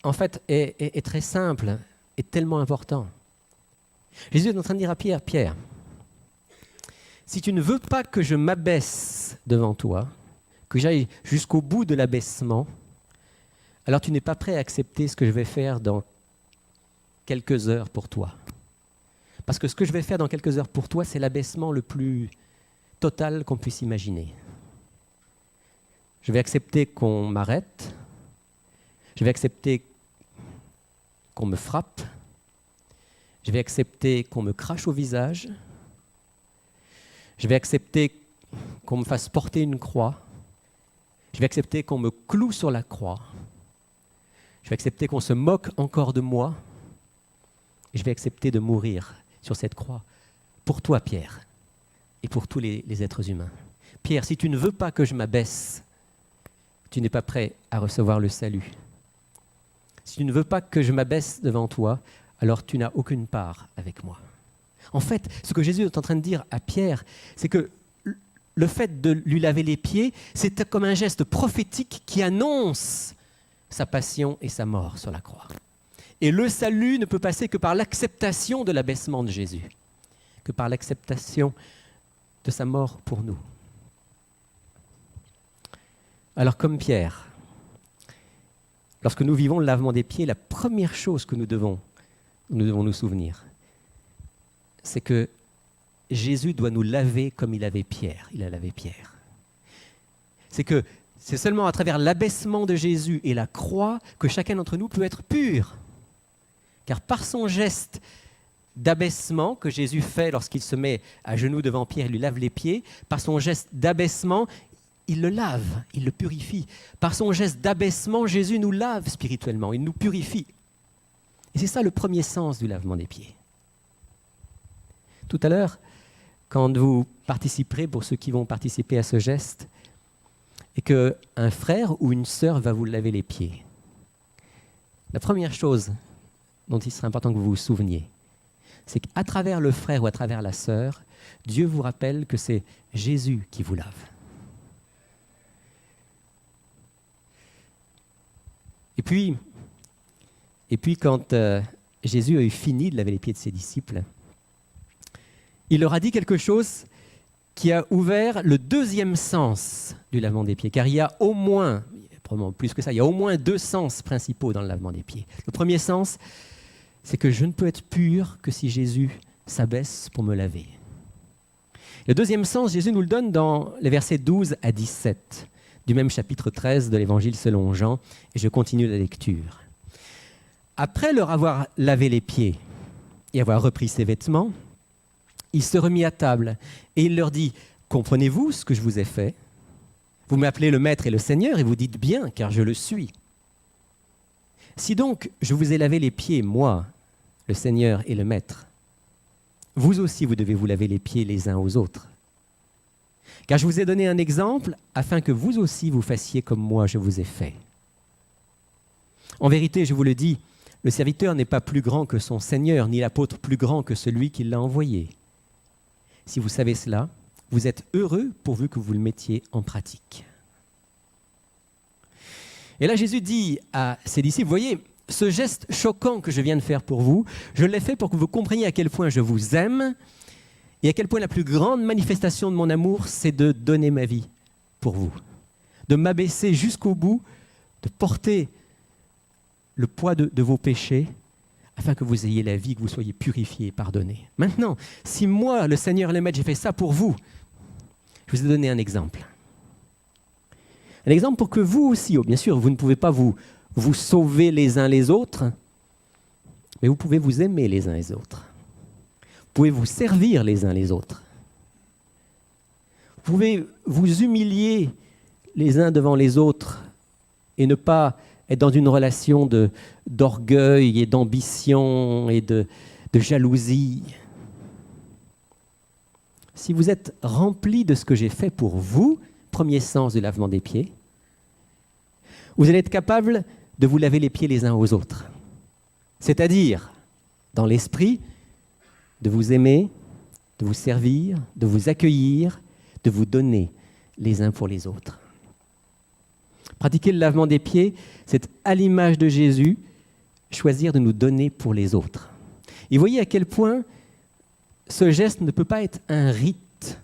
en fait, est très simple, est tellement important. Jésus est en train de dire à Pierre, Pierre, si tu ne veux pas que je m'abaisse devant toi, que j'aille jusqu'au bout de l'abaissement, alors tu n'es pas prêt à accepter ce que je vais faire dans quelques heures pour toi. Parce que ce que je vais faire dans quelques heures pour toi, c'est l'abaissement le plus total qu'on puisse imaginer. Je vais accepter qu'on m'arrête, je vais accepter qu'on me frappe, je vais accepter qu'on me crache au visage, je vais accepter qu'on me fasse porter une croix, je vais accepter qu'on me cloue sur la croix, je vais accepter qu'on se moque encore de moi, et je vais accepter de mourir sur cette croix pour toi, Pierre. et pour tous les êtres humains. Pierre, si tu ne veux pas que je m'abaisse, tu n'es pas prêt à recevoir le salut. Si tu ne veux pas que je m'abaisse devant toi, alors tu n'as aucune part avec moi. En fait, ce que Jésus est en train de dire à Pierre, c'est que le fait de lui laver les pieds, c'est comme un geste prophétique qui annonce sa passion et sa mort sur la croix. Et le salut ne peut passer que par l'acceptation de l'abaissement de Jésus, que par l'acceptation de sa mort pour nous. Alors comme Pierre, lorsque nous vivons le lavement des pieds, la première chose que nous devons nous souvenir, c'est que Jésus doit nous laver comme il avait Pierre. Il a lavé Pierre. C'est seulement à travers l'abaissement de Jésus et la croix que chacun d'entre nous peut être pur. Car par son geste d'abaissement que Jésus fait lorsqu'il se met à genoux devant Pierre et lui lave les pieds, par son geste d'abaissement, il le lave, il le purifie. Par son geste d'abaissement, Jésus nous lave spirituellement, il nous purifie. Et c'est ça le premier sens du lavement des pieds. Tout à l'heure, quand vous participerez, pour ceux qui vont participer à ce geste, et qu'un frère ou une sœur va vous laver les pieds, la première chose dont il serait important que vous vous souveniez, c'est qu'à travers le frère ou à travers la sœur, Dieu vous rappelle que c'est Jésus qui vous lave. Et puis quand Jésus a eu fini de laver les pieds de ses disciples, il leur a dit quelque chose qui a ouvert le deuxième sens du lavement des pieds. Car il y a au moins, probablement plus que ça, il y a au moins deux sens principaux dans le lavement des pieds. Le premier sens, c'est que je ne peux être pur que si Jésus s'abaisse pour me laver. Le deuxième sens, Jésus nous le donne dans les versets 12 à 17 du même chapitre 13 de l'Évangile selon Jean, et je continue la lecture. Après leur avoir lavé les pieds et avoir repris ses vêtements, il se remit à table et il leur dit « Comprenez-vous ce que je vous ai fait ? Vous m'appelez le Maître et le Seigneur et vous dites bien, car je le suis. Si donc je vous ai lavé les pieds, moi, le Seigneur et le Maître, vous aussi vous devez vous laver les pieds les uns aux autres. Car je vous ai donné un exemple afin que vous aussi vous fassiez comme moi je vous ai fait. En vérité, je vous le dis, le serviteur n'est pas plus grand que son Seigneur, ni l'apôtre plus grand que celui qui l'a envoyé. Si vous savez cela, vous êtes heureux pourvu que vous le mettiez en pratique. » Et là, Jésus dit à ses disciples, « Voyez, ce geste choquant que je viens de faire pour vous, je l'ai fait pour que vous compreniez à quel point je vous aime et à quel point la plus grande manifestation de mon amour, c'est de donner ma vie pour vous, de m'abaisser jusqu'au bout, de porter le poids de vos péchés, afin que vous ayez la vie, que vous soyez purifiés et pardonnés. Maintenant, si moi, le Seigneur et le Maître, j'ai fait ça pour vous, je vous ai donné un exemple. Un exemple pour que vous aussi, bien sûr, vous ne pouvez pas vous sauver les uns les autres, mais vous pouvez vous aimer les uns les autres. Vous pouvez vous servir les uns les autres. Vous pouvez vous humilier les uns devant les autres et ne pas être dans une relation d'orgueil et d'ambition et de jalousie. Si vous êtes rempli de ce que j'ai fait pour vous, premier sens du lavement des pieds, vous allez être capable de vous laver les pieds les uns aux autres. C'est-à-dire, dans l'esprit, de vous aimer, de vous servir, de vous accueillir, de vous donner les uns pour les autres. Pratiquer le lavement des pieds, c'est à l'image de Jésus, choisir de nous donner pour les autres. Et voyez à quel point ce geste ne peut pas être un rite.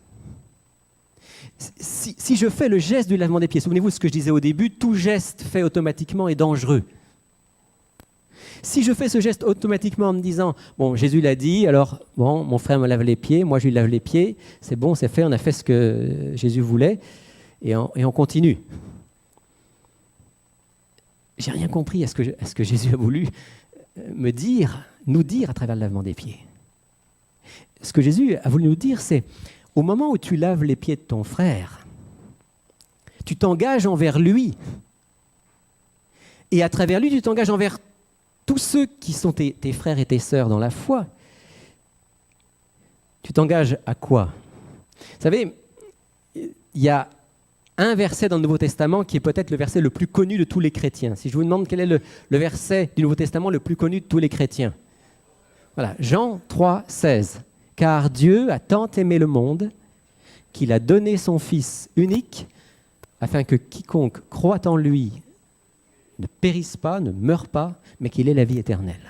Si je fais le geste du lavement des pieds, souvenez-vous de ce que je disais au début, tout geste fait automatiquement est dangereux. Si je fais ce geste automatiquement en me disant « Bon, Jésus l'a dit, alors bon, mon frère me lave les pieds, moi je lui lave les pieds, c'est bon, c'est fait, on a fait ce que Jésus voulait, et on continue. » J'ai rien compris à ce que Jésus a voulu nous dire à travers le lavement des pieds. Ce que Jésus a voulu nous dire, c'est au moment où tu laves les pieds de ton frère, tu t'engages envers lui. Et à travers lui, tu t'engages envers tous ceux qui sont tes frères et tes sœurs dans la foi. Tu t'engages à quoi ? Vous savez, il y a un verset dans le Nouveau Testament qui est peut-être le verset le plus connu de tous les chrétiens. Si je vous demande quel est le verset du Nouveau Testament le plus connu de tous les chrétiens. Voilà, Jean 3, 16. « Car Dieu a tant aimé le monde qu'il a donné son Fils unique afin que quiconque croit en lui ne périsse pas, ne meure pas, mais qu'il ait la vie éternelle. »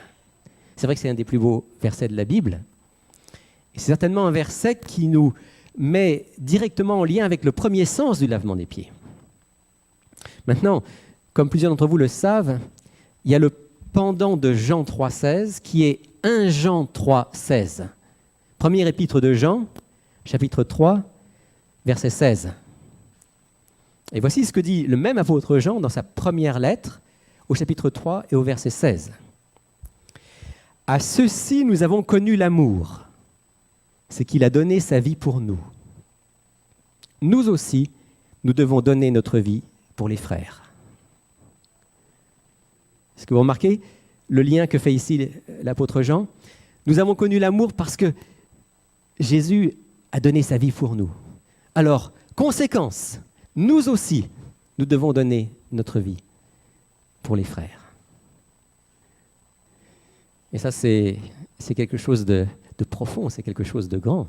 C'est vrai que c'est un des plus beaux versets de la Bible. Et c'est certainement un verset qui nous met directement en lien avec le premier sens du lavement des pieds. Maintenant, comme plusieurs d'entre vous le savent, il y a le pendant de Jean 3,16 qui est 1 Jean 3,16. Premier épître de Jean, chapitre 3, verset 16. Et voici ce que dit le même apôtre Jean dans sa première lettre, au chapitre 3 et au verset 16. « À ceux-ci nous avons connu l'amour, c'est qu'il a donné sa vie pour nous. Nous aussi, nous devons donner notre vie pour les frères. » Est-ce que vous remarquez le lien que fait ici l'apôtre Jean? Nous avons connu l'amour parce que Jésus a donné sa vie pour nous. Alors, conséquence, nous aussi, nous devons donner notre vie pour les frères. Et ça, c'est quelque chose de profond, c'est quelque chose de grand.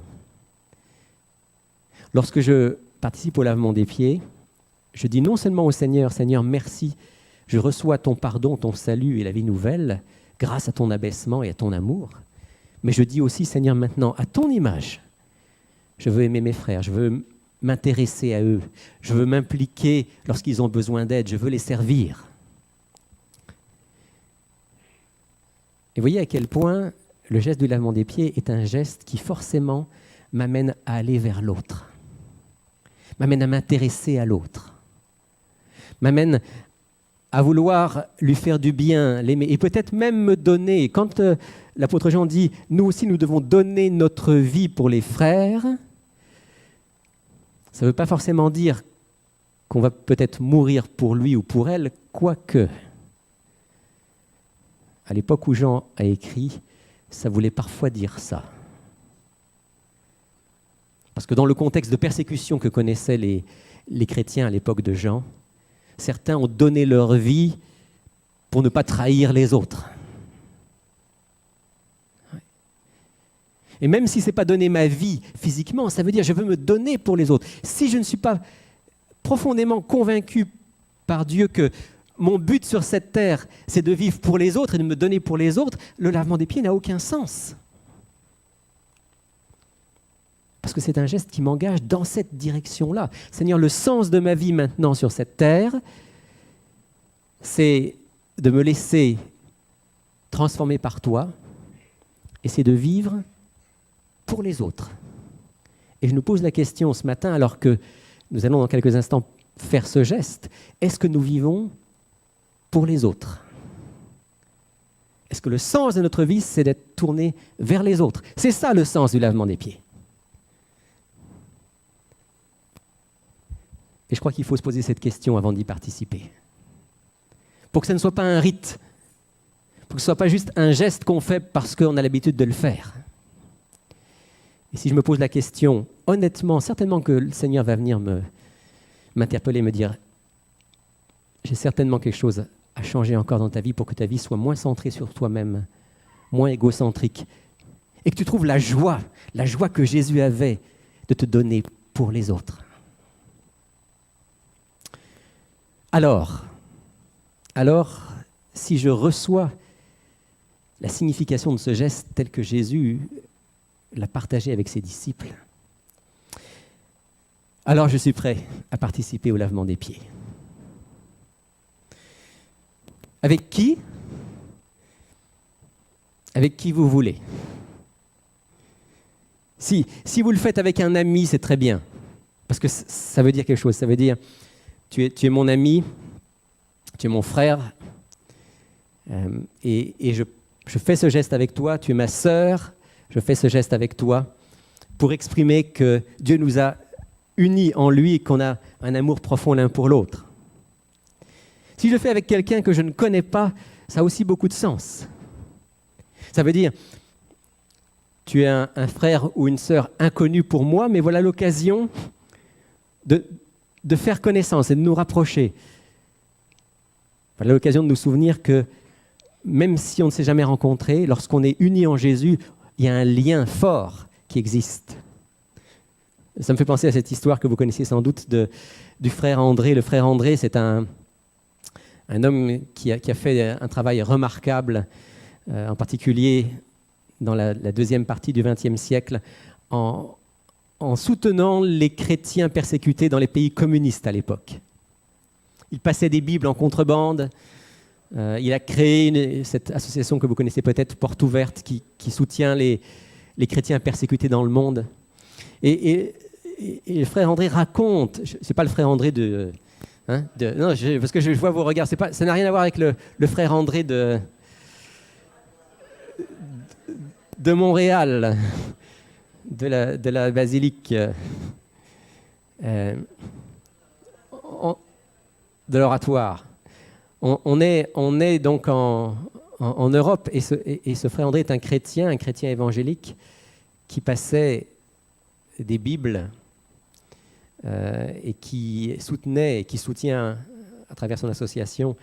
Lorsque je participe au lavement des pieds, je dis non seulement au Seigneur, « Seigneur, merci, je reçois ton pardon, ton salut et la vie nouvelle grâce à ton abaissement et à ton amour. » Mais je dis aussi, « Seigneur, maintenant, à ton image, je veux aimer mes frères, je veux m'intéresser à eux, je veux m'impliquer lorsqu'ils ont besoin d'aide, je veux les servir. » Et voyez à quel point le geste du lavement des pieds est un geste qui forcément m'amène à aller vers l'autre, m'amène à m'intéresser à l'autre, m'amène à vouloir lui faire du bien, l'aimer, et peut-être même me donner. Quand l'apôtre Jean dit « nous aussi, nous devons donner notre vie pour les frères », ça ne veut pas forcément dire qu'on va peut-être mourir pour lui ou pour elle, quoique. À l'époque où Jean a écrit, ça voulait parfois dire ça. Parce que dans le contexte de persécution que connaissaient les chrétiens à l'époque de Jean, certains ont donné leur vie pour ne pas trahir les autres. Et même si ce n'est pas donner ma vie physiquement, ça veut dire je veux me donner pour les autres. Si je ne suis pas profondément convaincu par Dieu que mon but sur cette terre, c'est de vivre pour les autres et de me donner pour les autres, le lavement des pieds n'a aucun sens. Parce que c'est un geste qui m'engage dans cette direction-là. Seigneur, le sens de ma vie maintenant sur cette terre, c'est de me laisser transformer par toi et c'est de vivre pour les autres. Et je nous pose la question ce matin, alors que nous allons dans quelques instants faire ce geste, est-ce que nous vivons pour les autres? Est-ce que le sens de notre vie, c'est d'être tourné vers les autres? C'est ça le sens du lavement des pieds. Et je crois qu'il faut se poser cette question avant d'y participer. Pour que ce ne soit pas un rite, pour que ce ne soit pas juste un geste qu'on fait parce qu'on a l'habitude de le faire. Et si je me pose la question, honnêtement, certainement que le Seigneur va venir m'interpeller, me dire « J'ai certainement quelque chose à changer encore dans ta vie pour que ta vie soit moins centrée sur toi-même, moins égocentrique, et que tu trouves la joie que Jésus avait de te donner pour les autres. » Alors, si je reçois la signification de ce geste tel que Jésus l'a partagé avec ses disciples, alors je suis prêt à participer au lavement des pieds. Avec qui? Avec qui vous voulez. Si vous le faites avec un ami, c'est très bien, parce que ça veut dire quelque chose, ça veut dire tu es mon ami, tu es mon frère, et je fais ce geste avec toi, tu es ma sœur, je fais ce geste avec toi pour exprimer que Dieu nous a unis en lui et qu'on a un amour profond l'un pour l'autre. Si je le fais avec quelqu'un que je ne connais pas, ça a aussi beaucoup de sens. Ça veut dire, tu es un frère ou une sœur inconnu pour moi, mais voilà l'occasion de faire connaissance et de nous rapprocher. Voilà l'occasion de nous souvenir que même si on ne s'est jamais rencontrés, lorsqu'on est unis en Jésus, il y a un lien fort qui existe. Ça me fait penser à cette histoire que vous connaissez sans doute du frère André. Le frère André, c'est un homme qui a fait un travail remarquable, en particulier dans la deuxième partie du XXe siècle, en soutenant les chrétiens persécutés dans les pays communistes à l'époque. Il passait des Bibles en contrebande. Il a créé cette association que vous connaissez peut-être, Porte Ouverte, qui soutient les chrétiens persécutés dans le monde. Et le frère André raconte, c'est pas le frère André parce que je vois vos regards, ça n'a rien à voir avec le frère André de Montréal, de la basilique de l'oratoire. On est donc en Europe, et ce frère André est un chrétien évangélique qui passait des Bibles et qui soutenait et qui soutient à travers son association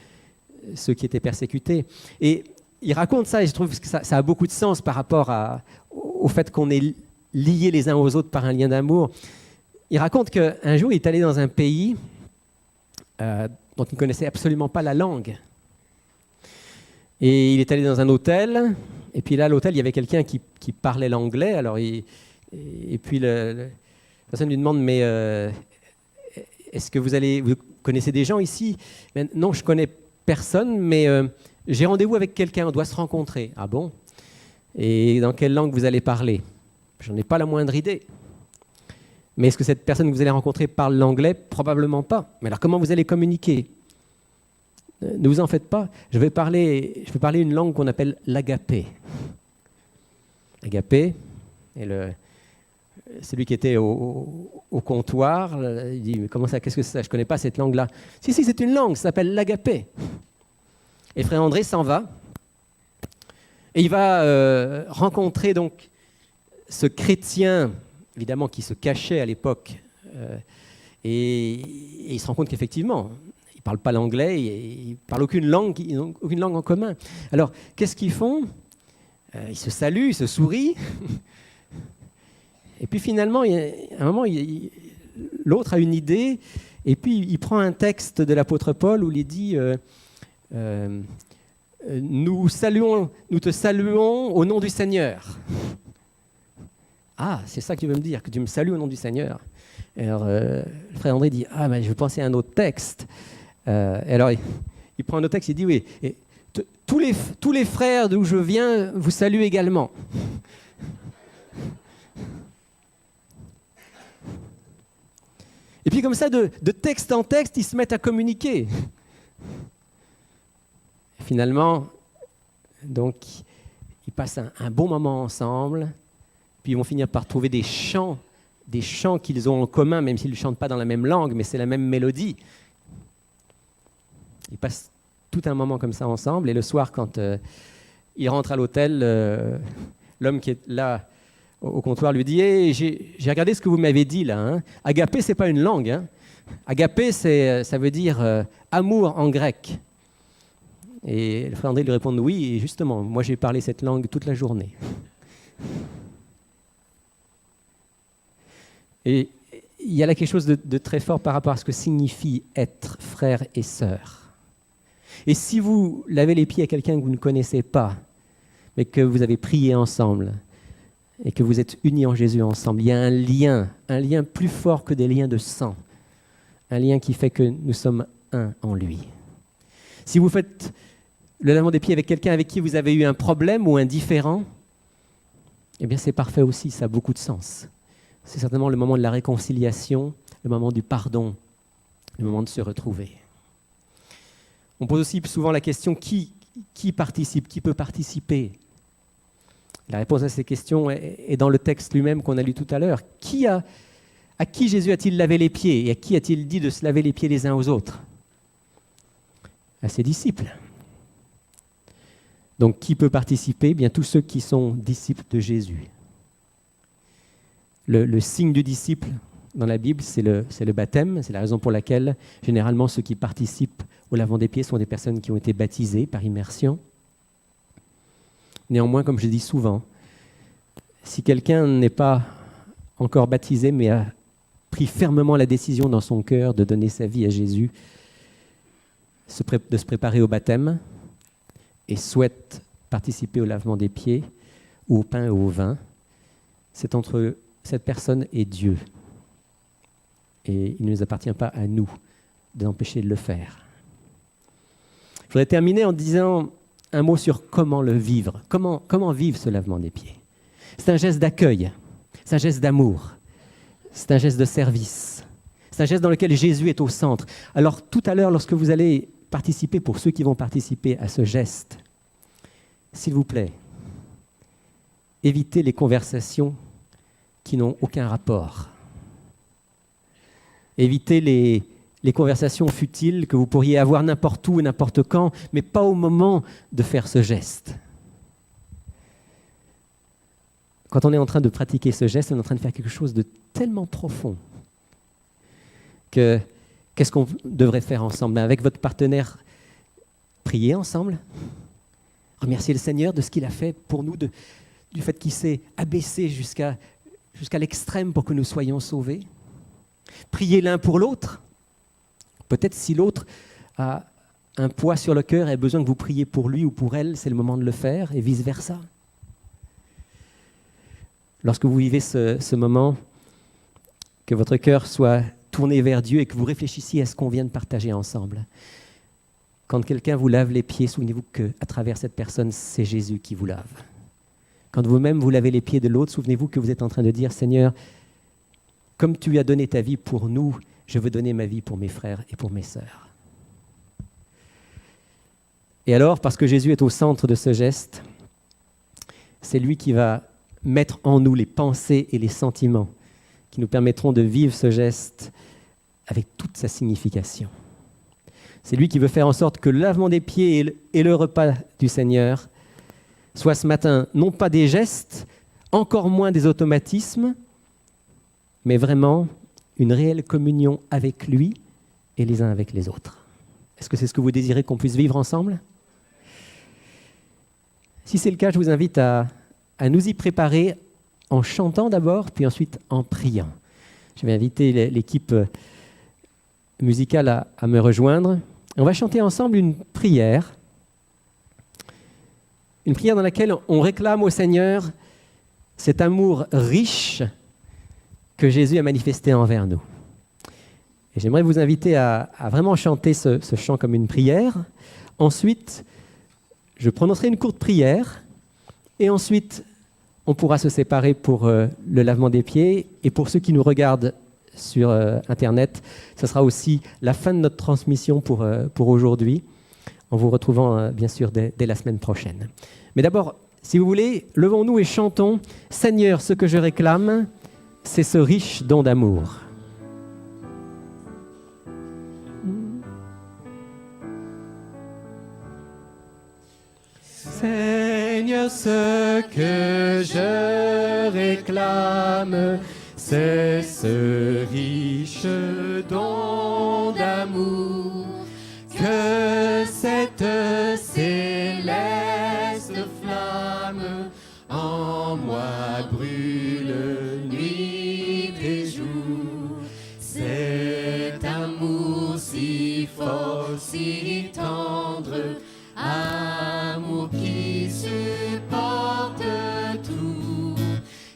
ceux qui étaient persécutés. Et il raconte ça, et je trouve que ça a beaucoup de sens par rapport au fait qu'on est liés les uns aux autres par un lien d'amour. Il raconte qu'un jour, il est allé dans un pays dont il ne connaissait absolument pas la langue. Et il est allé dans un hôtel, et puis là, à l'hôtel, il y avait quelqu'un qui parlait l'anglais. Alors, et puis la personne lui demande, mais est-ce que vous connaissez des gens ici? Mais non, je ne connais personne, mais j'ai rendez-vous avec quelqu'un, on doit se rencontrer. Ah bon? Et dans quelle langue vous allez parler? J'en ai pas la moindre idée. Mais est-ce que cette personne que vous allez rencontrer parle l'anglais? Probablement pas. Mais alors comment vous allez communiquer? Ne vous en faites pas. Je vais parler une langue qu'on appelle l'agapé. Agapé, et celui qui était au comptoir, il dit, mais comment ça, qu'est-ce que c'est ça? Je ne connais pas cette langue-là. Si, c'est une langue, ça s'appelle l'agapé. Et frère André s'en va, et il va rencontrer donc ce chrétien, évidemment, qui se cachait à l'époque, et il se rend compte qu'effectivement, il ne parle pas l'anglais, ils ne parlent aucune langue en commun. Alors, qu'est-ce qu'ils font? Ils se saluent, ils se sourient, et puis finalement, à un moment, l'autre a une idée, et puis il prend un texte de l'apôtre Paul où il dit nous te saluons au nom du Seigneur. Ah, c'est ça que tu veux me dire, que tu me salues au nom du Seigneur. Et alors, le frère André dit, ah, mais je vais penser à un autre texte. Et alors, il prend un autre texte, il dit, oui, et tous les frères d'où je viens vous saluent également. Et puis comme ça, de texte en texte, ils se mettent à communiquer. Et finalement, donc, ils passent un bon moment ensemble. Puis ils vont finir par trouver des chants qu'ils ont en commun, même s'ils ne chantent pas dans la même langue, mais c'est la même mélodie. Ils passent tout un moment comme ça ensemble, et le soir, quand ils rentrent à l'hôtel, l'homme qui est là au comptoir lui dit hey, j'ai regardé ce que vous m'avez dit là. Hein. Agapé, ce n'est pas une langue. Hein. Agapé, ça veut dire amour en grec. Et le frère André lui répond oui, et justement, moi j'ai parlé cette langue toute la journée. Et il y a là quelque chose de très fort par rapport à ce que signifie être frère et sœur. Et si vous lavez les pieds à quelqu'un que vous ne connaissez pas, mais que vous avez prié ensemble, et que vous êtes unis en Jésus ensemble, il y a un lien plus fort que des liens de sang, un lien qui fait que nous sommes un en lui. Si vous faites le lavement des pieds avec quelqu'un avec qui vous avez eu un problème ou un différend, eh bien c'est parfait aussi, ça a beaucoup de sens. C'est certainement le moment de la réconciliation, le moment du pardon, le moment de se retrouver. On pose aussi souvent la question qui participe, qui peut participer? La réponse à ces questions est dans le texte lui-même qu'on a lu tout à l'heure. À qui Jésus a-t-il lavé les pieds et à qui a-t-il dit de se laver les pieds les uns aux autres? À ses disciples. Donc qui peut participer? Bien tous ceux qui sont disciples de Jésus. Le signe du disciple dans la Bible, c'est le baptême. C'est la raison pour laquelle, généralement, ceux qui participent au lavement des pieds sont des personnes qui ont été baptisées par immersion. Néanmoins, comme je dis souvent, si quelqu'un n'est pas encore baptisé, mais a pris fermement la décision dans son cœur de donner sa vie à Jésus, de se préparer au baptême et souhaite participer au lavement des pieds ou au pain et au vin, c'est entre cette personne et Dieu. Et il ne nous appartient pas à nous d'empêcher de le faire. Je voudrais terminer en disant un mot sur comment le vivre. Comment vivre ce lavement des pieds? C'est un geste d'accueil, c'est un geste d'amour, c'est un geste de service, c'est un geste dans lequel Jésus est au centre. Alors tout à l'heure, lorsque vous allez participer, pour ceux qui vont participer à ce geste, s'il vous plaît, évitez les conversations qui n'ont aucun rapport. Évitez les conversations futiles que vous pourriez avoir n'importe où et n'importe quand, mais pas au moment de faire ce geste. Quand on est en train de pratiquer ce geste, on est en train de faire quelque chose de tellement profond que qu'est-ce qu'on devrait faire ensemble? Avec votre partenaire, prier ensemble, remercier le Seigneur de ce qu'il a fait pour nous, du fait qu'il s'est abaissé jusqu'à l'extrême pour que nous soyons sauvés. Prier l'un pour l'autre. Peut-être si l'autre a un poids sur le cœur et a besoin que vous priez pour lui ou pour elle, c'est le moment de le faire, et vice-versa. Lorsque vous vivez ce moment, que votre cœur soit tourné vers Dieu et que vous réfléchissiez à ce qu'on vient de partager ensemble. Quand quelqu'un vous lave les pieds, souvenez-vous qu'à travers cette personne, c'est Jésus qui vous lave. Quand vous-même vous lavez les pieds de l'autre, souvenez-vous que vous êtes en train de dire « Seigneur, comme tu as donné ta vie pour nous, je veux donner ma vie pour mes frères et pour mes sœurs. » Et alors, parce que Jésus est au centre de ce geste, c'est lui qui va mettre en nous les pensées et les sentiments qui nous permettront de vivre ce geste avec toute sa signification. C'est lui qui veut faire en sorte que le lavement des pieds et le repas du Seigneur soient ce matin non pas des gestes, encore moins des automatismes, mais vraiment une réelle communion avec lui et les uns avec les autres. Est-ce que c'est ce que vous désirez qu'on puisse vivre ensemble? Si c'est le cas, je vous invite à nous y préparer en chantant d'abord, puis ensuite en priant. Je vais inviter l'équipe musicale à me rejoindre. On va chanter ensemble une prière dans laquelle on réclame au Seigneur cet amour riche que Jésus a manifesté envers nous. Et j'aimerais vous inviter à vraiment chanter ce chant comme une prière. Ensuite, je prononcerai une courte prière et ensuite, on pourra se séparer pour le lavement des pieds. Et pour ceux qui nous regardent sur Internet, ce sera aussi la fin de notre transmission pour aujourd'hui, en vous retrouvant bien sûr dès la semaine prochaine. Mais d'abord, si vous voulez, levons-nous et chantons « Seigneur, ce que je réclame, c'est ce riche don d'amour. » Seigneur, ce que je réclame, c'est ce riche don d'amour, que cette céleste flamme en moi brûle nuit et jour. Cet amour si fort, si tendre, amour qui supporte tout,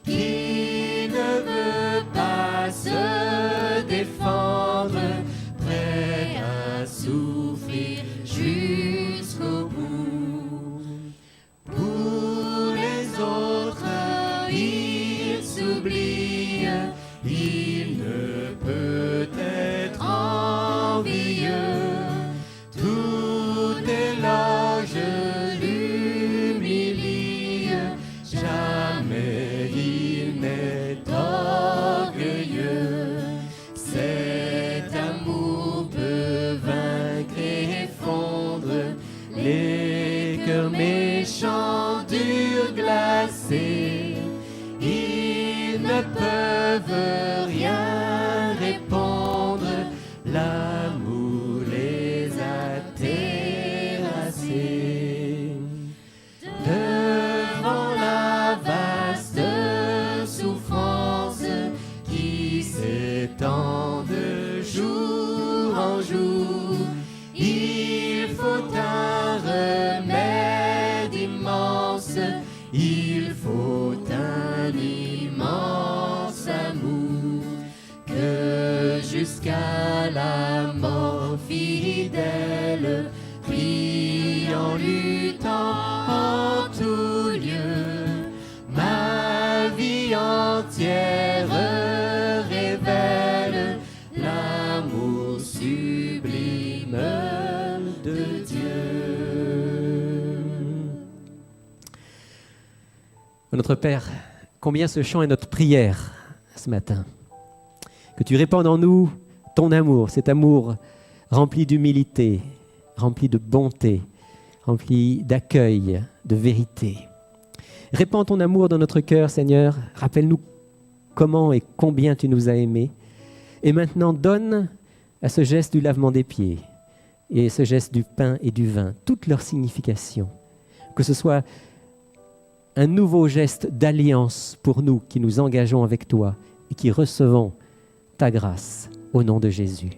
qui ne veut pas se défendre, prêt à souffrir jusqu'au bout. Pour les autres, il s'oublie, il ne peut être envieux. Tout éloge l'humilie, jamais il n'est orgueilleux. Cet amour peut vaincre et fondre les cœurs méchants, durs, glacés. Il ne peut le temps de jour en jour. Il faut un remède immense, il faut un immense amour, que jusqu'à la mort fidèle, prie en luttant en tout lieu, ma vie entière révèle l'amour sublime de Dieu. Notre Père, combien ce chant est notre prière ce matin. Que tu répandes en nous ton amour, cet amour rempli d'humilité, rempli de bonté, rempli d'accueil, de vérité. Répands ton amour dans notre cœur, Seigneur. Rappelle-nous comment et combien tu nous as aimés. Et maintenant, donne à ce geste du lavement des pieds et ce geste du pain et du vin toute leur signification. Que ce soit un nouveau geste d'alliance pour nous qui nous engageons avec toi et qui recevons ta grâce au nom de Jésus.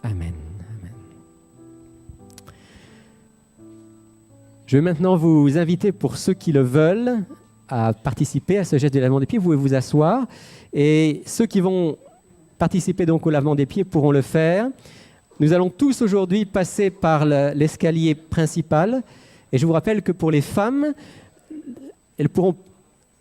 Amen. Amen. Je vais maintenant vous inviter, pour ceux qui le veulent, à participer à ce geste de lavement des pieds. Vous pouvez vous asseoir et ceux qui vont participer donc au lavement des pieds pourront le faire. Nous allons tous aujourd'hui passer par l'escalier principal et je vous rappelle que pour les femmes, elles pourront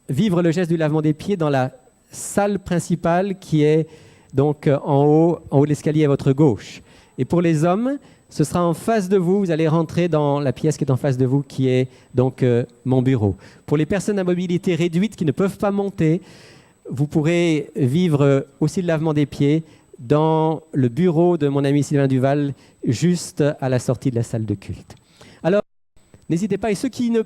vivre le geste du lavement des pieds dans la salle principale qui est donc en haut de l'escalier à votre gauche. Et pour les hommes, ce sera en face de vous. Vous allez rentrer dans la pièce qui est en face de vous, qui est donc mon bureau. Pour les personnes à mobilité réduite qui ne peuvent pas monter, vous pourrez vivre aussi le lavement des pieds dans le bureau de mon ami Sylvain Duval, juste à la sortie de la salle de culte. Alors, n'hésitez pas. Et ceux qui ne